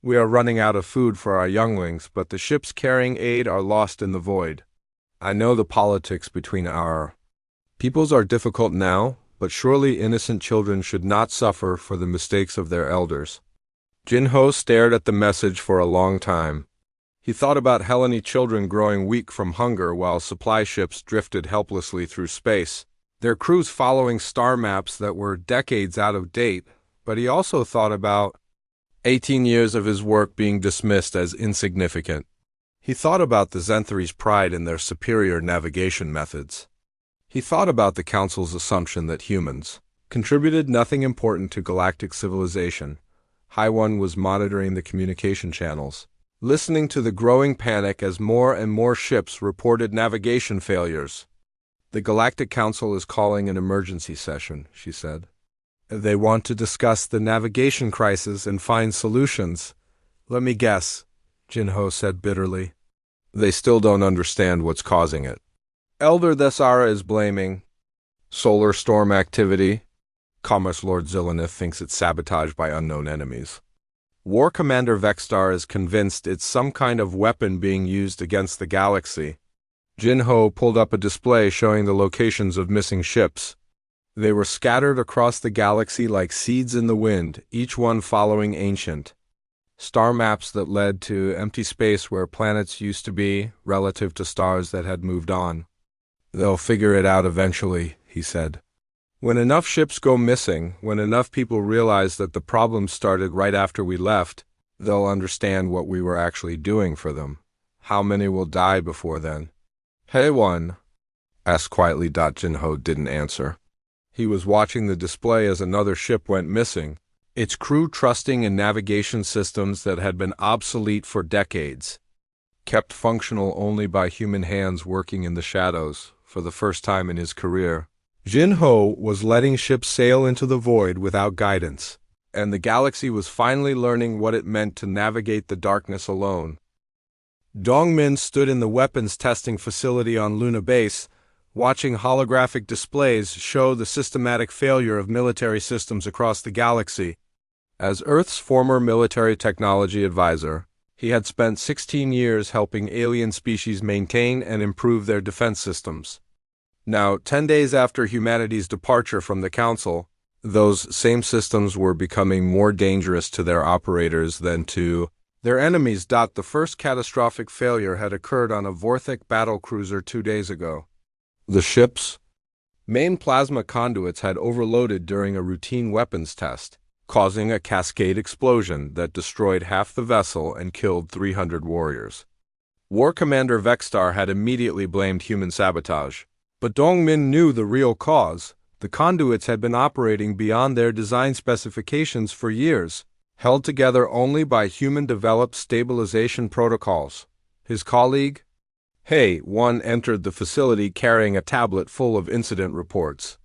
We are running out of food for our younglings, but the ships carrying aid are lost in the void. I know the politics between our peoples are difficult now, but surely innocent children should not suffer for the mistakes of their elders. Jinho stared at the message for a long time. He thought about Hellene children growing weak from hunger while supply ships drifted helplessly through space, their crews following star maps that were decades out of date, but he also thought about 18 years of his work being dismissed as insignificant. He thought about the Zenthari's pride in their superior navigation methods. He thought about the Council's assumption that humans contributed nothing important to galactic civilization. High One was monitoring the communication channels, listening to the growing panic as more and more ships reported navigation failures. The Galactic Council is calling an emergency session, she said. They want to discuss the navigation crisis and find solutions. Let me guess, Jinho said bitterly. They still don't understand what's causing it. Elder Thesara is blaming solar storm activity. Commerce Lord Zillanith thinks it's sabotage by unknown enemies. War Commander Vexstar is convinced it's some kind of weapon being used against the galaxy. Jinho pulled up a display showing the locations of missing ships. They were scattered across the galaxy like seeds in the wind, each one following ancient star maps that led to empty space where planets used to be relative to stars that had moved on. They'll figure it out eventually, he said. When enough ships go missing, when enough people realize that the problem started right after we left, they'll understand what we were actually doing for them. How many will die before then? Hey one, asked quietly. Jinho didn't answer. He was watching the display as another ship went missing, its crew trusting in navigation systems that had been obsolete for decades, kept functional only by human hands working in the shadows. For the first time in his career, Jinho was letting ships sail into the void without guidance, and the galaxy was finally learning what it meant to navigate the darkness alone. Dongmin stood in the weapons testing facility on Luna Base, watching holographic displays show the systematic failure of military systems across the galaxy. As Earth's former military technology advisor, he had spent 16 years helping alien species maintain and improve their defense systems. Now, 10 days after humanity's departure from the Council, those same systems were becoming more dangerous to their operators than to their enemies. The first catastrophic failure had occurred on a Vorthak battlecruiser 2 days ago. The ship's main plasma conduits had overloaded during a routine weapons test, causing a cascade explosion that destroyed half the vessel and killed 300 warriors. War Commander Vexstar had immediately blamed human sabotage, but Dongmin knew the real cause. The conduits had been operating beyond their design specifications for years, held together only by human-developed stabilization protocols. His colleague, Hey One, entered the facility carrying a tablet full of incident reports.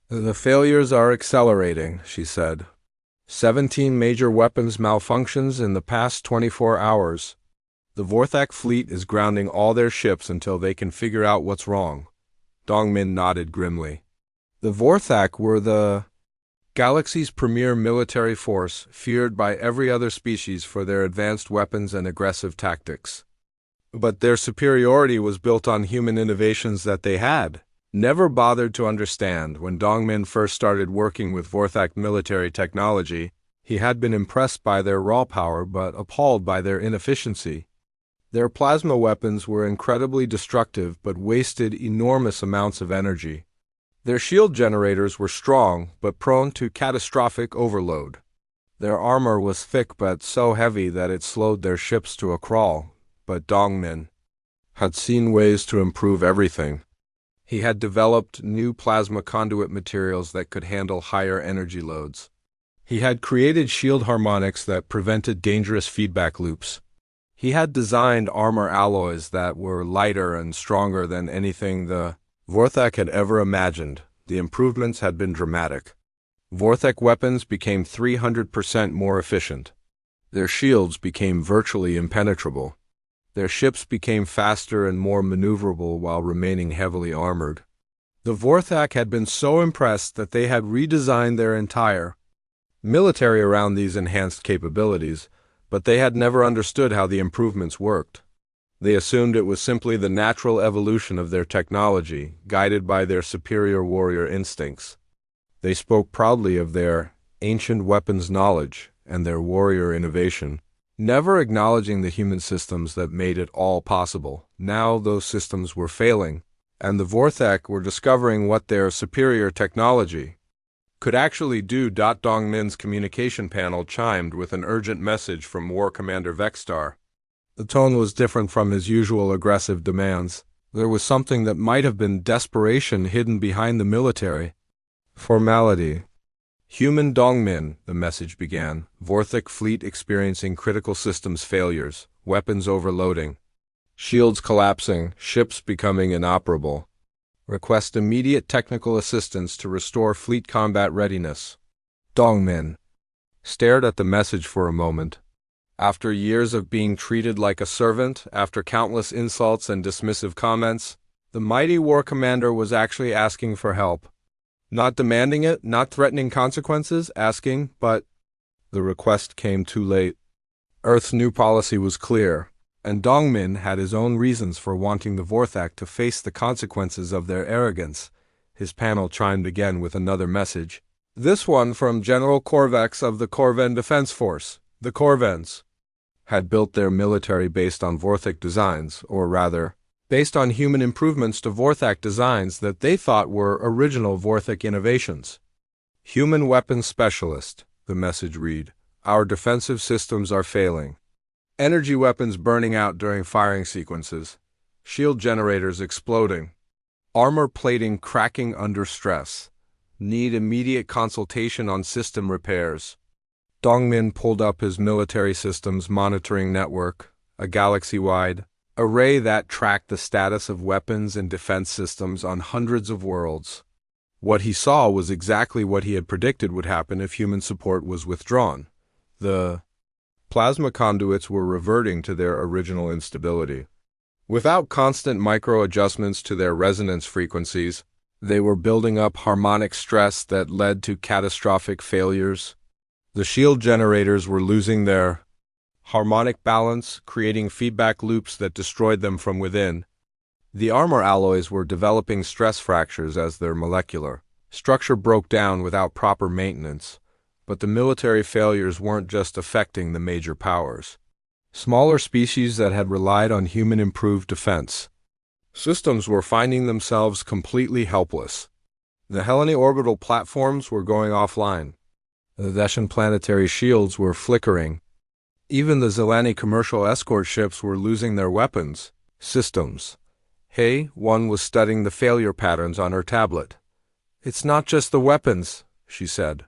The failures are accelerating, she said. 17 major weapons malfunctions in the past 24 hours. The Vorthak fleet is grounding all their ships until they can figure out what's wrong. Dongmin nodded grimly. The Vorthak were the galaxy's premier military force, feared by every other species for their advanced weapons and aggressive tactics. But their superiority was built on human innovations that they had never bothered to understand. When Dongmin first started working with Vorthak military technology, he had been impressed by their raw power but appalled by their inefficiency. Their plasma weapons were incredibly destructive but wasted enormous amounts of energy. Their shield generators were strong but prone to catastrophic overload. Their armor was thick but so heavy that it slowed their ships to a crawl. But Dongmin had seen ways to improve everything. He had developed new plasma conduit materials that could handle higher energy loads. He had created shield harmonics that prevented dangerous feedback loops. He had designed armor alloys that were lighter and stronger than anything the Vorthak had ever imagined. The improvements had been dramatic. Vorthak weapons became 300% more efficient. Their shields became virtually impenetrable. Their ships became faster and more maneuverable while remaining heavily armored. The Vorthak had been so impressed that they had redesigned their entire military around these enhanced capabilities, but they had never understood how the improvements worked. They assumed it was simply the natural evolution of their technology, guided by their superior warrior instincts. They spoke proudly of their ancient weapons knowledge and their warrior innovation, never acknowledging the human systems that made it all possible. Now those systems were failing, and the Vorthak were discovering what their superior technology could actually do. Dongmin's communication panel chimed with an urgent message from War Commander Vexstar. The tone was different from his usual aggressive demands. There was something that might have been desperation hidden behind the military formality. Human Dongmin, the message began. Vorthak fleet experiencing critical systems failures, weapons overloading, shields collapsing, ships becoming inoperable. Request immediate technical assistance to restore fleet combat readiness. Dongmin stared at the message for a moment. After years of being treated like a servant, after countless insults and dismissive comments, the mighty war commander was actually asking for help. Not demanding it, not threatening consequences, asking, but the request came too late. Earth's new policy was clear, and Dongmin had his own reasons for wanting the Vorthak to face the consequences of their arrogance. His panel chimed again with another message. This one from General Korvex of the Korven Defense Force. The Korvens had built their military based on Vorthak designs, or rather, based on human improvements to Vorthak designs that they thought were original Vorthak innovations. Human weapons specialist, the message read. Our defensive systems are failing. Energy weapons burning out during firing sequences. Shield generators exploding. Armor plating cracking under stress. Need immediate consultation on system repairs. Dongmin pulled up his military systems monitoring network, a galaxy-wide array that tracked the status of weapons and defense systems on hundreds of worlds. What he saw was exactly what he had predicted would happen if human support was withdrawn. The plasma conduits were reverting to their original instability. Without constant micro-adjustments to their resonance frequencies, they were building up harmonic stress that led to catastrophic failures. The shield generators were losing their harmonic balance, creating feedback loops that destroyed them from within. The armor alloys were developing stress fractures as their molecular structure broke down without proper maintenance. But the military failures weren't just affecting the major powers. Smaller species that had relied on human-improved defense systems were finding themselves completely helpless. The Hellene orbital platforms were going offline. The Vestan planetary shields were flickering. Even the Zelani commercial escort ships were losing their weapons systems. Hey, one was studying the failure patterns on her tablet. It's not just the weapons, she said.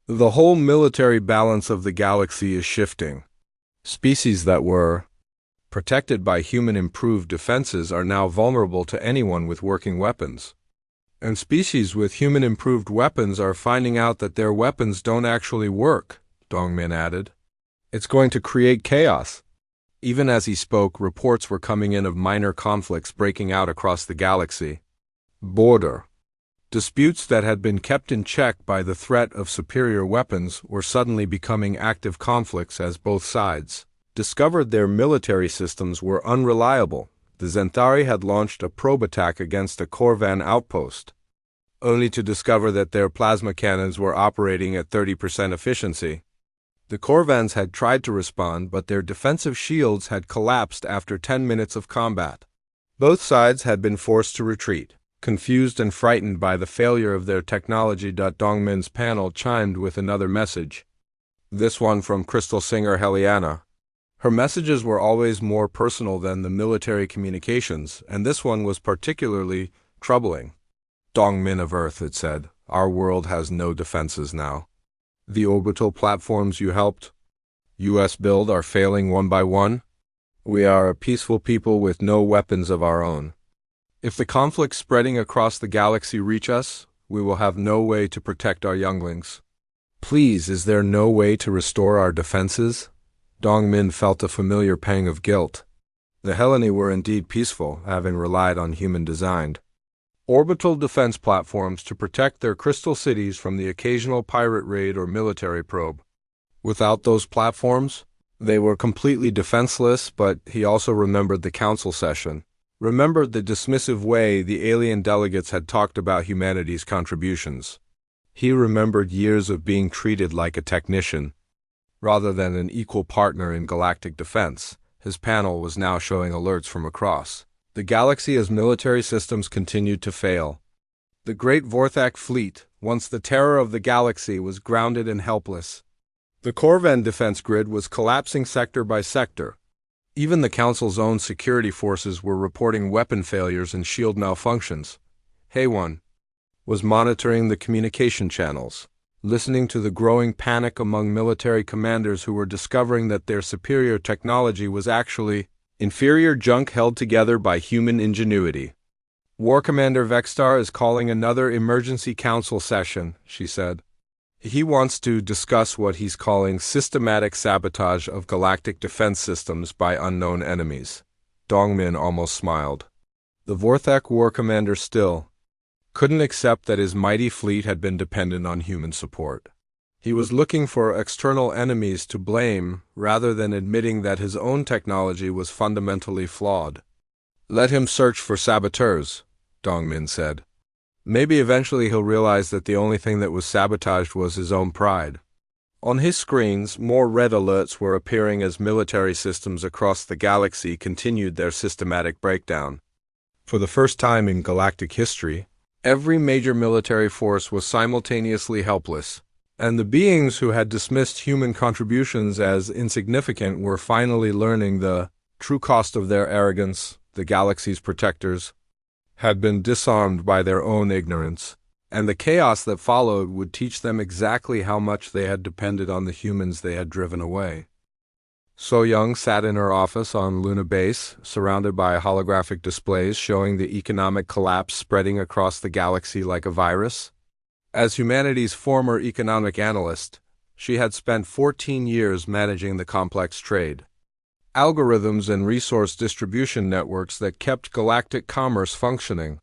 The whole military balance of the galaxy is shifting. Species that were protected by human-improved defenses are now vulnerable to anyone with working weapons. And species with human-improved weapons are finding out that their weapons don't actually work, Dongmin added. It's going to create chaos. Even as he spoke, reports were coming in of minor conflicts breaking out across the galaxy. Border disputes that had been kept in check by the threat of superior weapons were suddenly becoming active conflicts as both sides discovered their military systems were unreliable. The Zentari had launched a probe attack against a Korvan outpost, only to discover that their plasma cannons were operating at 30% efficiency. The Korvans had tried to respond, but their defensive shields had collapsed after 10 minutes of combat. Both sides had been forced to retreat. Confused and frightened by the failure of their technology, Dongmin's panel chimed with another message. This one from Crystal Singer Heliana. Her messages were always more personal than the military communications, and this one was particularly troubling. Dongmin of Earth, it said, our world has no defenses now. The orbital platforms you helped US build are failing one by one. We are a peaceful people with no weapons of our own. If the conflicts spreading across the galaxy reach us, we will have no way to protect our younglings. Please, is there no way to restore our defenses? Dongmin felt a familiar pang of guilt. The Helleni were indeed peaceful, having relied on human-designed orbital defense platforms to protect their crystal cities from the occasional pirate raid or military probe. Without those platforms, they were completely defenseless, but he also remembered the council session, remembered the dismissive way the alien delegates had talked about humanity's contributions. He remembered years of being treated like a technician, rather than an equal partner in galactic defense. His panel was now showing alerts from across the galaxy as military systems continued to fail. The Great Vorthak fleet, once the terror of the galaxy, was grounded and helpless. The Corvan defense grid was collapsing sector by sector. Even the Council's own security forces were reporting weapon failures and shield malfunctions. Haywan was monitoring the communication channels, listening to the growing panic among military commanders who were discovering that their superior technology was actually inferior junk held together by human ingenuity. War Commander Vextar is calling another emergency council session, she said. He wants to discuss what he's calling systematic sabotage of galactic defense systems by unknown enemies. Dongmin almost smiled. The Vorthak War Commander still couldn't accept that his mighty fleet had been dependent on human support. He was looking for external enemies to blame rather than admitting that his own technology was fundamentally flawed. Let him search for saboteurs, Dongmin said. Maybe eventually he'll realize that the only thing that was sabotaged was his own pride. On his screens, more red alerts were appearing as military systems across the galaxy continued their systematic breakdown. For the first time in galactic history, every major military force was simultaneously helpless, and the beings who had dismissed human contributions as insignificant were finally learning the true cost of their arrogance. The galaxy's protectors had been disarmed by their own ignorance, and the chaos that followed would teach them exactly how much they had depended on the humans they had driven away. So Young sat in her office on Luna Base, surrounded by holographic displays showing the economic collapse spreading across the galaxy like a virus. As humanity's former economic analyst, she had spent 14 years managing the complex trade, algorithms and resource distribution networks that kept galactic commerce functioning.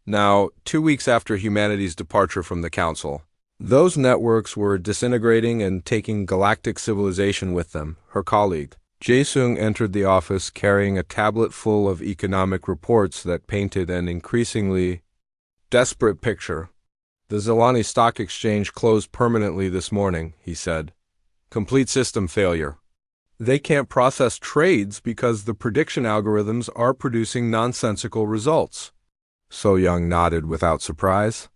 Now, 2 weeks after humanity's departure from the Council, those networks were disintegrating and taking galactic civilization with them. Her colleague, Jae-sung, entered the office carrying a tablet full of economic reports that painted an increasingly desperate picture. The Zilani Stock Exchange closed permanently this morning, he said. Complete system failure. They can't process trades because the prediction algorithms are producing nonsensical results. So Young nodded without surprise.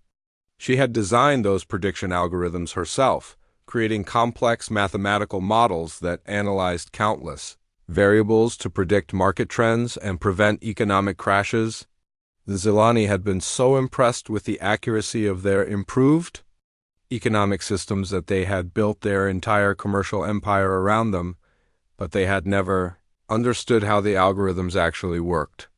She had designed those prediction algorithms herself, creating complex mathematical models that analyzed countless variables to predict market trends and prevent economic crashes. The Zilani had been so impressed with the accuracy of their improved economic systems that they had built their entire commercial empire around them, but they had never understood how the algorithms actually worked.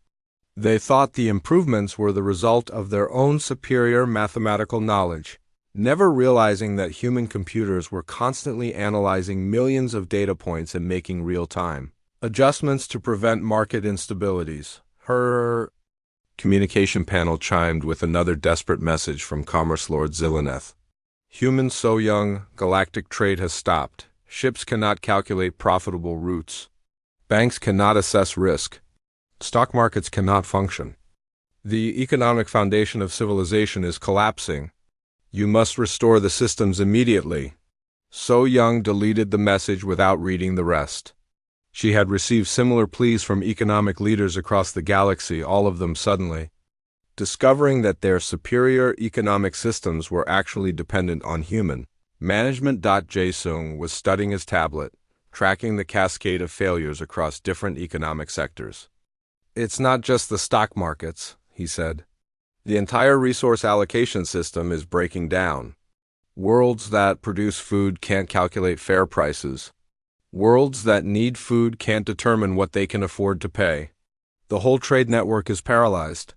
They thought the improvements were the result of their own superior mathematical knowledge, never realizing that human computers were constantly analyzing millions of data points and making real-time adjustments to prevent market instabilities. Her communication panel chimed with another desperate message from Commerce Lord Zillaneth. Humans so young, galactic trade has stopped. Ships cannot calculate profitable routes. Banks cannot assess risk. Stock markets cannot function. The economic foundation of civilization is collapsing. You must restore the systems immediately. So Young deleted the message without reading the rest. She had received similar pleas from economic leaders across the galaxy, all of them suddenly discovering that their superior economic systems were actually dependent on human management. Jae-sung was studying his tablet, tracking the cascade of failures across different economic sectors. It's not just the stock markets, he said. The entire resource allocation system is breaking down. Worlds that produce food can't calculate fair prices. Worlds that need food can't determine what they can afford to pay. The whole trade network is paralyzed.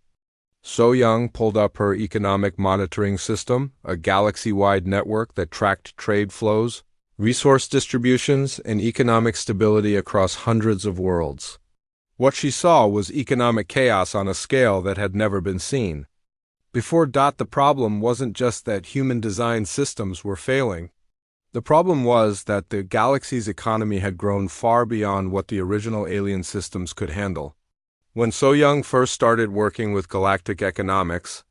So Young pulled up her economic monitoring system, a galaxy-wide network that tracked trade flows, resource distributions, and economic stability across hundreds of worlds. What she saw was economic chaos on a scale that had never been seen. Before the problem wasn't just that human-designed systems were failing. The problem was that the galaxy's economy had grown far beyond what the original alien systems could handle. When So Young first started working with galactic economics,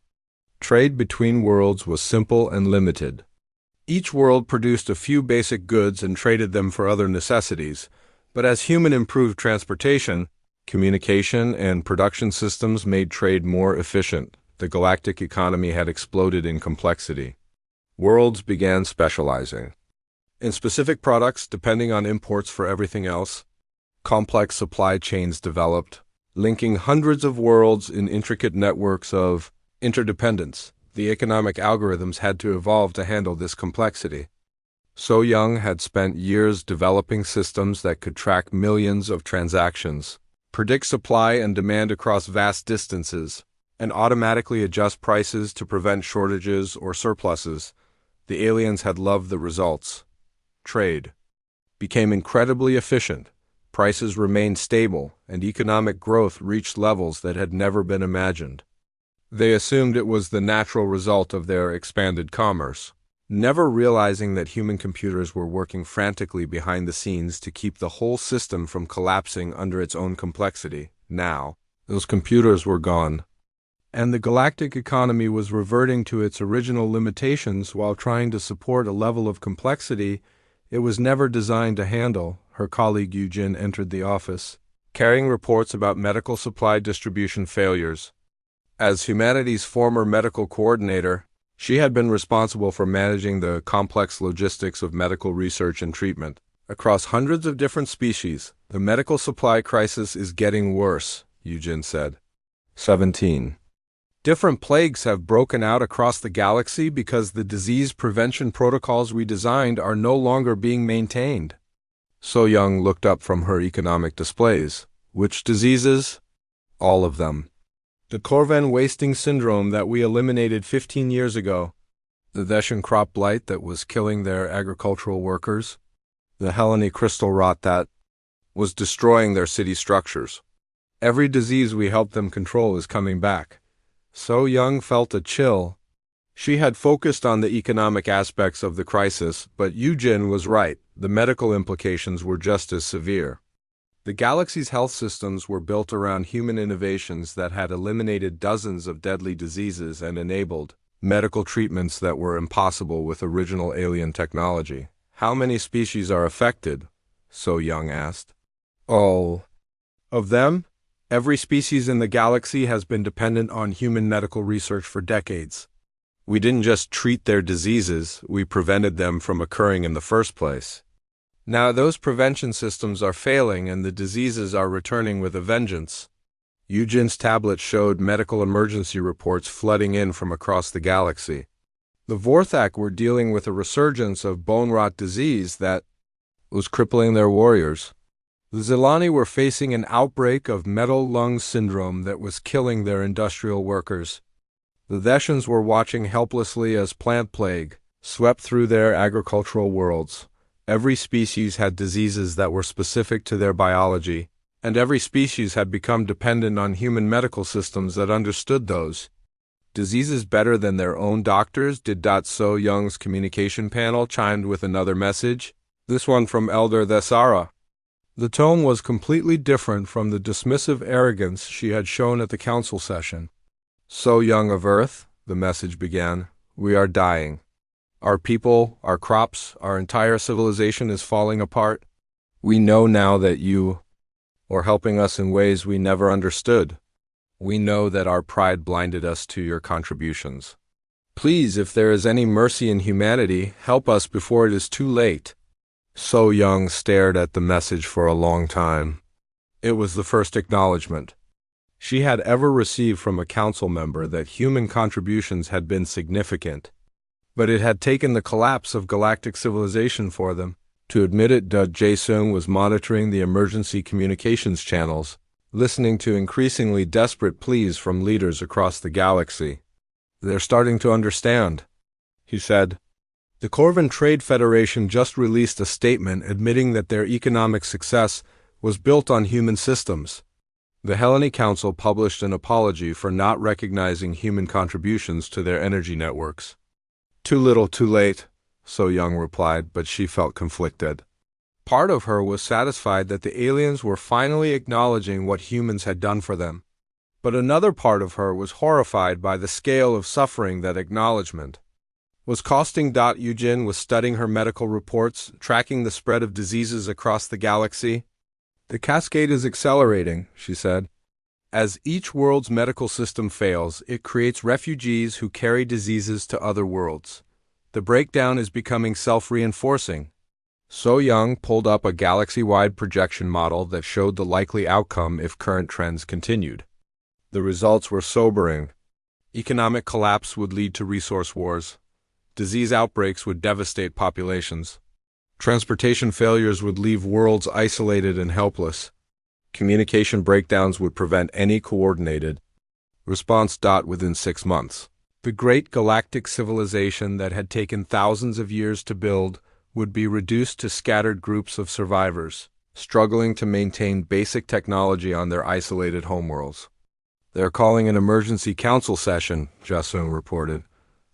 trade between worlds was simple and limited. Each world produced a few basic goods and traded them for other necessities, but as human improved transportation, communication, and production systems made trade more efficient, the galactic economy had exploded in complexity. Worlds began specializing in specific products depending on imports for everything else. Complex supply chains developed, linking hundreds of worlds in intricate networks of interdependence. The economic algorithms had to evolve to handle this complexity. So Young had spent years developing systems that could track millions of transactions, predict supply and demand across vast distances, and automatically adjust prices to prevent shortages or surpluses. The aliens had loved the results. Trade became incredibly efficient, prices remained stable, and economic growth reached levels that had never been imagined. They assumed it was the natural result of their expanded commerce, never realizing that human computers were working frantically behind the scenes to keep the whole system from collapsing under its own complexity. Now, those computers were gone, and the galactic economy was reverting to its original limitations while trying to support a level of complexity it was never designed to handle. Her colleague Eugene entered the office, carrying reports about medical supply distribution failures. As humanity's former medical coordinator, she had been responsible for managing the complex logistics of medical research and treatment. Across hundreds of different species, the medical supply crisis is getting worse, Eugene said. 17. Different plagues have broken out across the galaxy because the disease prevention protocols we designed are no longer being maintained. So Young looked up from her economic displays. Which diseases? All of them. The Corvan wasting syndrome that we eliminated 15 years ago, the Vestan crop blight that was killing their agricultural workers, the Helleny crystal rot that was destroying their city structures. Every disease we helped them control is coming back. So Young felt a chill. She had focused on the economic aspects of the crisis, but Eugene was right. The medical implications were just as severe. The galaxy's health systems were built around human innovations that had eliminated dozens of deadly diseases and enabled medical treatments that were impossible with original alien technology. How many species are affected? So Young asked. All of them? Every species in the galaxy has been dependent on human medical research for decades. We didn't just treat their diseases, we prevented them from occurring in the first place. Now those prevention systems are failing and the diseases are returning with a vengeance. Eugene's tablet showed medical emergency reports flooding in from across the galaxy. The Vorthak were dealing with a resurgence of bone rot disease that was crippling their warriors. The Zilani were facing an outbreak of metal lung syndrome that was killing their industrial workers. The Veshans were watching helplessly as plant plague swept through their agricultural worlds. Every species had diseases that were specific to their biology, and every species had become dependent on human medical systems that understood those diseases better than their own doctors. Did So Young's communication panel chimed with another message, this one from Elder Thesara. The tone was completely different from the dismissive arrogance she had shown at the council session. So Young of Earth, the message began, we are dying. Our people, our crops, our entire civilization is falling apart. We know now that you are helping us in ways we never understood. We know that our pride blinded us to your contributions. Please, if there is any mercy in humanity, help us before it is too late. So Young stared at the message for a long time. It was the first acknowledgement she had ever received from a council member that human contributions had been significant. But it had taken the collapse of galactic civilization for them to admit it. Jae-sung was monitoring the emergency communications channels, listening to increasingly desperate pleas from leaders across the galaxy. "They're starting to understand," he said. The Corvan Trade Federation just released a statement admitting that their economic success was built on human systems. The Hellenic Council published an apology for not recognizing human contributions to their energy networks. "Too little, too late," So Young replied, but she felt conflicted. Part of her was satisfied that the aliens were finally acknowledging what humans had done for them. But another part of her was horrified by the scale of suffering that acknowledgement was costing. Eugene was studying her medical reports, tracking the spread of diseases across the galaxy. "The cascade is accelerating," she said. "As each world's medical system fails, it creates refugees who carry diseases to other worlds. The breakdown is becoming self-reinforcing." So Young pulled up a galaxy-wide projection model that showed the likely outcome if current trends continued. The results were sobering. Economic collapse would lead to resource wars. Disease outbreaks would devastate populations. Transportation failures would leave worlds isolated and helpless. Communication breakdowns would prevent any coordinated response. Within 6 months, the great galactic civilization that had taken thousands of years to build would be reduced to scattered groups of survivors, struggling to maintain basic technology on their isolated homeworlds. "They're calling an emergency council session," Jae-sung reported.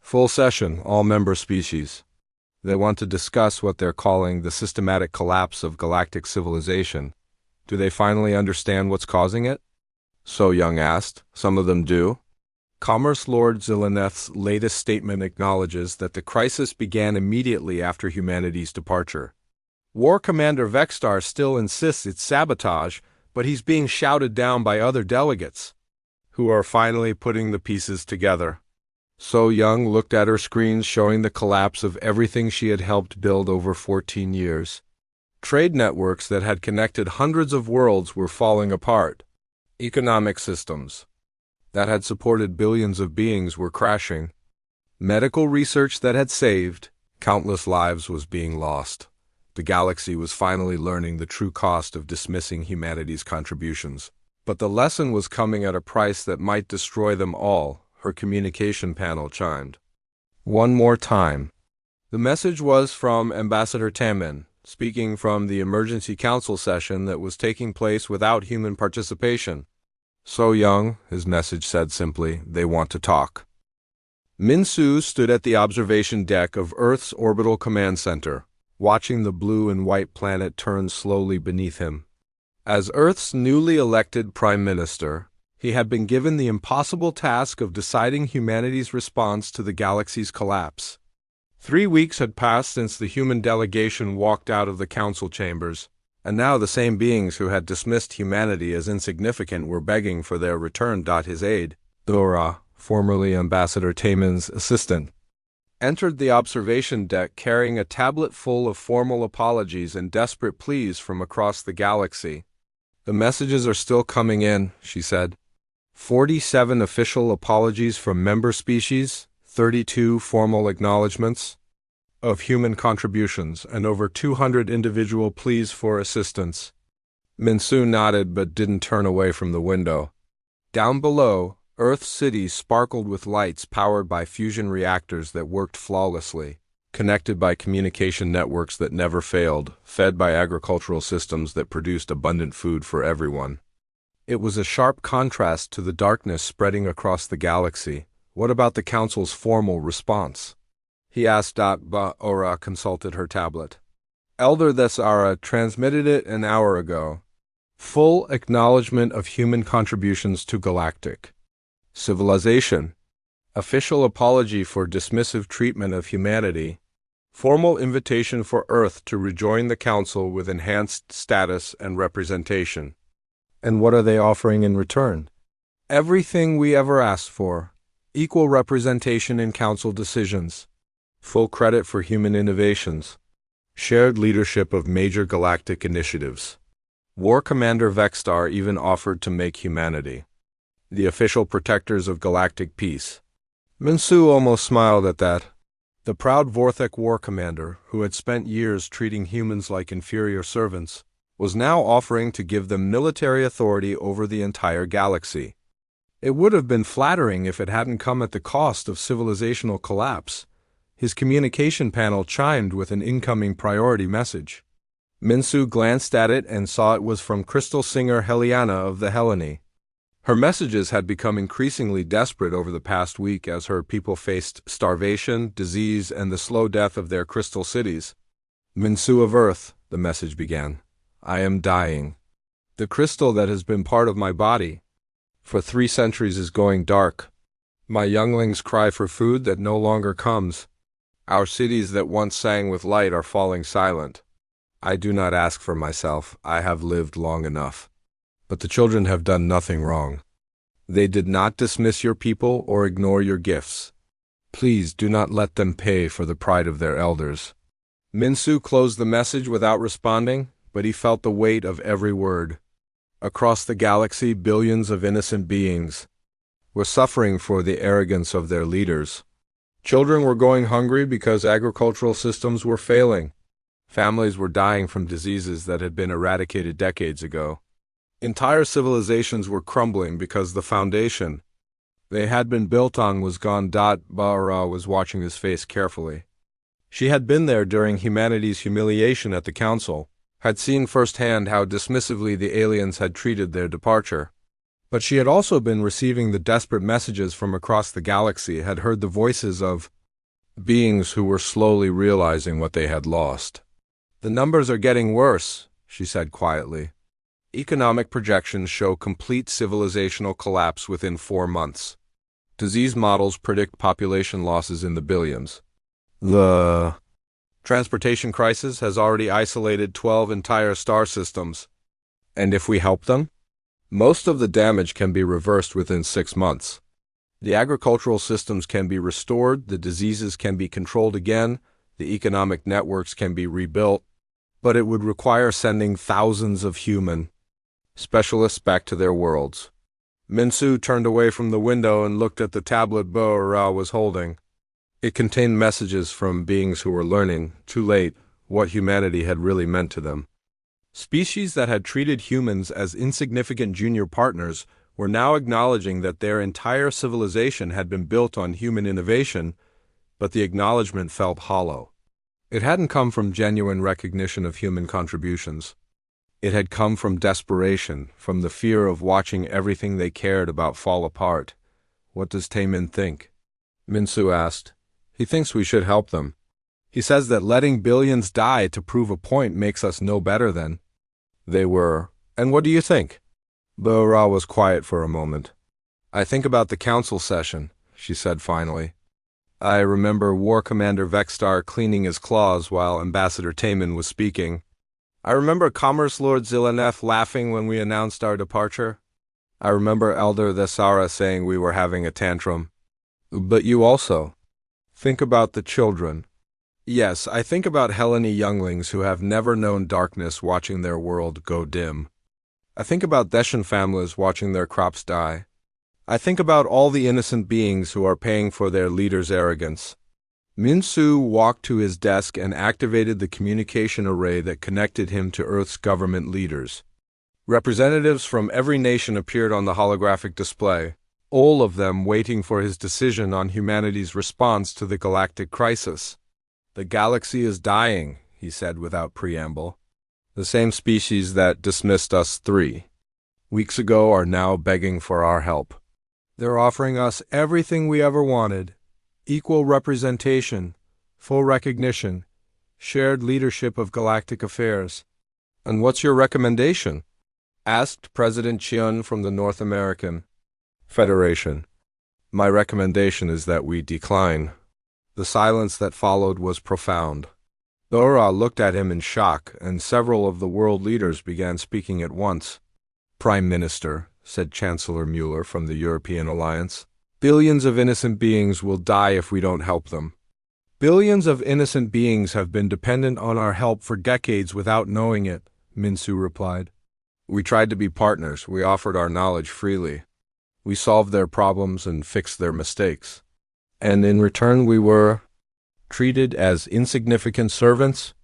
"Full session, all member species. They want to discuss what they're calling the systematic collapse of galactic civilization. Do they finally understand what's causing it?" So Young asked. "Some of them do." Commerce Lord Zillaneth's latest statement acknowledges that the crisis began immediately after humanity's departure. War Commander Vexstar still insists it's sabotage, but he's being shouted down by other delegates, who are finally putting the pieces together. So Young looked at her screens showing the collapse of everything she had helped build over 14 years. Trade networks that had connected hundreds of worlds were falling apart. Economic systems that had supported billions of beings were crashing. Medical research that had saved countless lives was being lost. The galaxy was finally learning the true cost of dismissing humanity's contributions. But the lesson was coming at a price that might destroy them all. Her communication panel chimed. One more time. The message was from Ambassador Tamin, speaking from the emergency council session that was taking place without human participation. "So Young," his message said simply, "they want to talk." Min-Soo stood at the observation deck of Earth's orbital command center, watching the blue and white planet turn slowly beneath him. As Earth's newly elected Prime Minister, he had been given the impossible task of deciding humanity's response to the galaxy's collapse. 3 weeks had passed since the human delegation walked out of the council chambers, and now the same beings who had dismissed humanity as insignificant were begging for their return. His aide, Dora, formerly Ambassador Tamin's assistant, entered the observation deck carrying a tablet full of formal apologies and desperate pleas from across the galaxy. "The messages are still coming in," she said. 47 official apologies from member species, 32 formal acknowledgments of human contributions, and over 200 individual pleas for assistance. Min-Soo nodded but didn't turn away from the window. Down below, Earth City sparkled with lights powered by fusion reactors that worked flawlessly, connected by communication networks that never failed, fed by agricultural systems that produced abundant food for everyone. It was a sharp contrast to the darkness spreading across the galaxy. "What about the Council's formal response?" he asked. Ora consulted her tablet. "Elder Thesara transmitted it an hour ago. Full acknowledgement of human contributions to galactic civilization. Official apology for dismissive treatment of humanity. Formal invitation for Earth to rejoin the Council with enhanced status and representation." "And what are they offering in return?" "Everything we ever asked for. Equal representation in Council decisions. Full credit for human innovations. Shared leadership of major galactic initiatives. War Commander Vexstar even offered to make humanity the official protectors of galactic peace." Min-Soo almost smiled at that. The proud Vorthek war commander, who had spent years treating humans like inferior servants, was now offering to give them military authority over the entire galaxy. It would have been flattering if it hadn't come at the cost of civilizational collapse. His communication panel chimed with an incoming priority message. Minsu glanced at it and saw it was from crystal singer Heliana of the Hellene. Her messages had become increasingly desperate over the past week as her people faced starvation, disease, and the slow death of their crystal cities. Minsu of Earth, the message began. I am dying. The crystal that has been part of my body for 3 centuries is going dark. My younglings cry for food that no longer comes. Our cities that once sang with light are falling silent. I do not ask for myself. I have lived long enough. But the children have done nothing wrong. They did not dismiss your people or ignore your gifts. Please do not let them pay for the pride of their elders. Minsu closed the message without responding, but he felt the weight of every word. Across the galaxy, billions of innocent beings were suffering for the arrogance of their leaders. Children were going hungry because agricultural systems were failing. Families were dying from diseases that had been eradicated decades ago. Entire civilizations were crumbling because the foundation they had been built on was gone. Bahara was watching his face carefully. She had been there during humanity's humiliation at the Council, had seen firsthand how dismissively the aliens had treated their departure. But she had also been receiving the desperate messages from across the galaxy, had heard the voices of beings who were slowly realizing what they had lost. The numbers are getting worse, she said quietly. Economic projections show complete civilizational collapse within 4 months. Disease models predict population losses in the billions. The transportation crisis has already isolated 12 entire star systems. And if we help them? Most of the damage can be reversed within 6 months. The agricultural systems can be restored, the diseases can be controlled again, the economic networks can be rebuilt, but it would require sending thousands of human specialists back to their worlds. Minsu turned away from the window and looked at the tablet Bahara was holding. It contained messages from beings who were learning, too late, what humanity had really meant to them. Species that had treated humans as insignificant junior partners were now acknowledging that their entire civilization had been built on human innovation, but the acknowledgement felt hollow. It hadn't come from genuine recognition of human contributions. It had come from desperation, from the fear of watching everything they cared about fall apart. What does Taemin think? Minsu asked. He thinks we should help them. He says that letting billions die to prove a point makes us no better than they were. And what do you think? Bahara was quiet for a moment. I think about the council session, she said finally. I remember War Commander Vextar cleaning his claws while Ambassador Taemin was speaking. I remember Commerce Lord Zilaneth laughing when we announced our departure. I remember Elder Thesara saying we were having a tantrum. But you also think about the children. Yes, I think about Hellene younglings who have never known darkness watching their world go dim. I think about Deshan families watching their crops die. I think about all the innocent beings who are paying for their leaders' arrogance. Minsu walked to his desk and activated the communication array that connected him to Earth's government leaders. Representatives from every nation appeared on the holographic display, all of them waiting for his decision on humanity's response to the galactic crisis. The galaxy is dying, he said without preamble. The same species that dismissed us 3 weeks ago are now begging for our help. They're offering us everything we ever wanted: equal representation, full recognition, shared leadership of galactic affairs. And what's your recommendation? Asked President Cheon from the North American Federation. My recommendation is that we decline. The silence that followed was profound. Bahara looked at him in shock, and several of the world leaders began speaking at once. Prime Minister, said Chancellor Mueller from the European Alliance, billions of innocent beings will die if we don't help them. Billions of innocent beings have been dependent on our help for decades without knowing it, Minsu replied. We tried to be partners. We offered our knowledge freely. We solved their problems and fixed their mistakes. And in return we were treated as insignificant servants?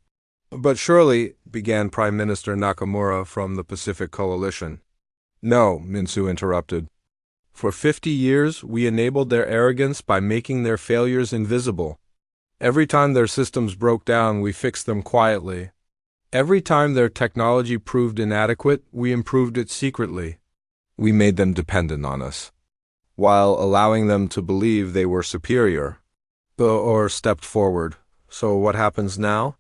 But surely, began Prime Minister Nakamura from the Pacific Coalition. No, Minsu interrupted. For 50 years, we enabled their arrogance by making their failures invisible. Every time their systems broke down, we fixed them quietly. Every time their technology proved inadequate, we improved it secretly. We made them dependent on us, while allowing them to believe they were superior. Or stepped forward. So what happens now?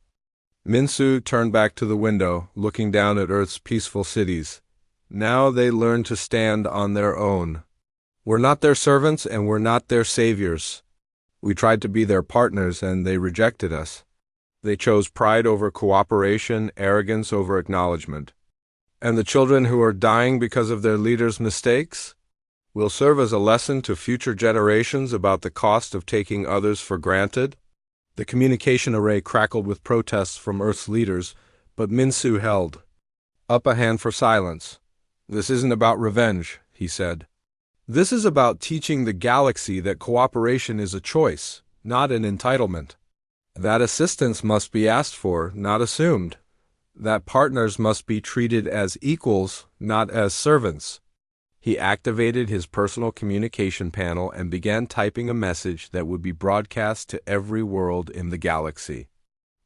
Minsu turned back to the window, looking down at Earth's peaceful cities. Now they learn to stand on their own. We're not their servants and we're not their saviors. We tried to be their partners and they rejected us. They chose pride over cooperation, arrogance over acknowledgement. And the children who are dying because of their leaders' mistakes will serve as a lesson to future generations about the cost of taking others for granted. The communication array crackled with protests from Earth's leaders, but Minsu held up a hand for silence. This isn't about revenge, he said. This is about teaching the galaxy that cooperation is a choice, not an entitlement. That assistance must be asked for, not assumed. That partners must be treated as equals, not as servants. He activated his personal communication panel and began typing a message that would be broadcast to every world in the galaxy.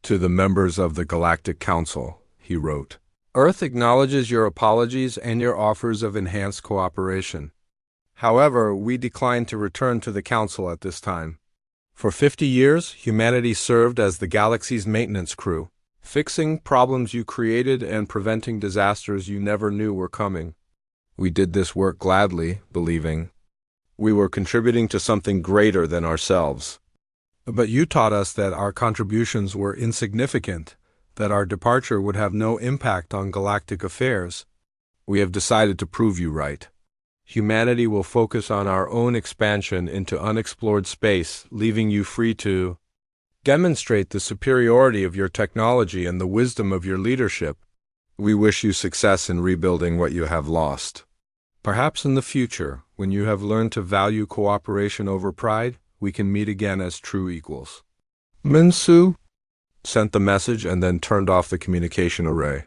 To the members of the Galactic Council, he wrote, Earth acknowledges your apologies and your offers of enhanced cooperation. However, we decline to return to the Council at this time. For 50 years, humanity served as the galaxy's maintenance crew, fixing problems you created and preventing disasters you never knew were coming. We did this work gladly, believing we were contributing to something greater than ourselves. But you taught us that our contributions were insignificant, that our departure would have no impact on galactic affairs. We have decided to prove you right. Humanity will focus on our own expansion into unexplored space, leaving you free to demonstrate the superiority of your technology and the wisdom of your leadership. We wish you success in rebuilding what you have lost. Perhaps in the future, when you have learned to value cooperation over pride, we can meet again as true equals. Minsu sent the message and then turned off the communication array.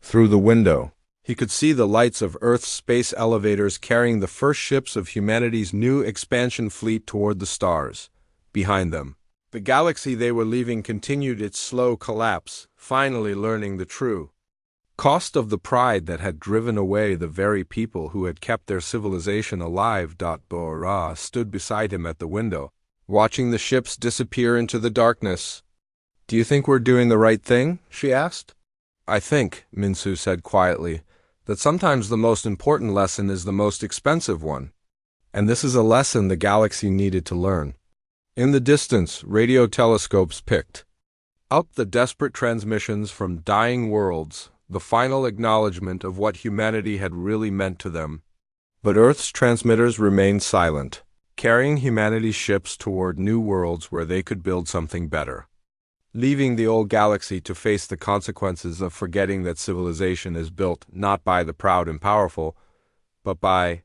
Through the window, he could see the lights of Earth's space elevators carrying the first ships of humanity's new expansion fleet toward the stars. Behind them, the galaxy they were leaving continued its slow collapse, finally learning the true cost of the pride that had driven away the very people who had kept their civilization alive. Bora stood beside him at the window, watching the ships disappear into the darkness. Do you think we're doing the right thing? She asked. I think, Minsu said quietly, that sometimes the most important lesson is the most expensive one. And this is a lesson the galaxy needed to learn. In the distance, radio telescopes picked up the desperate transmissions from dying worlds, the final acknowledgement of what humanity had really meant to them. But Earth's transmitters remained silent, carrying humanity's ships toward new worlds where they could build something better, leaving the old galaxy to face the consequences of forgetting that civilization is built not by the proud and powerful, but by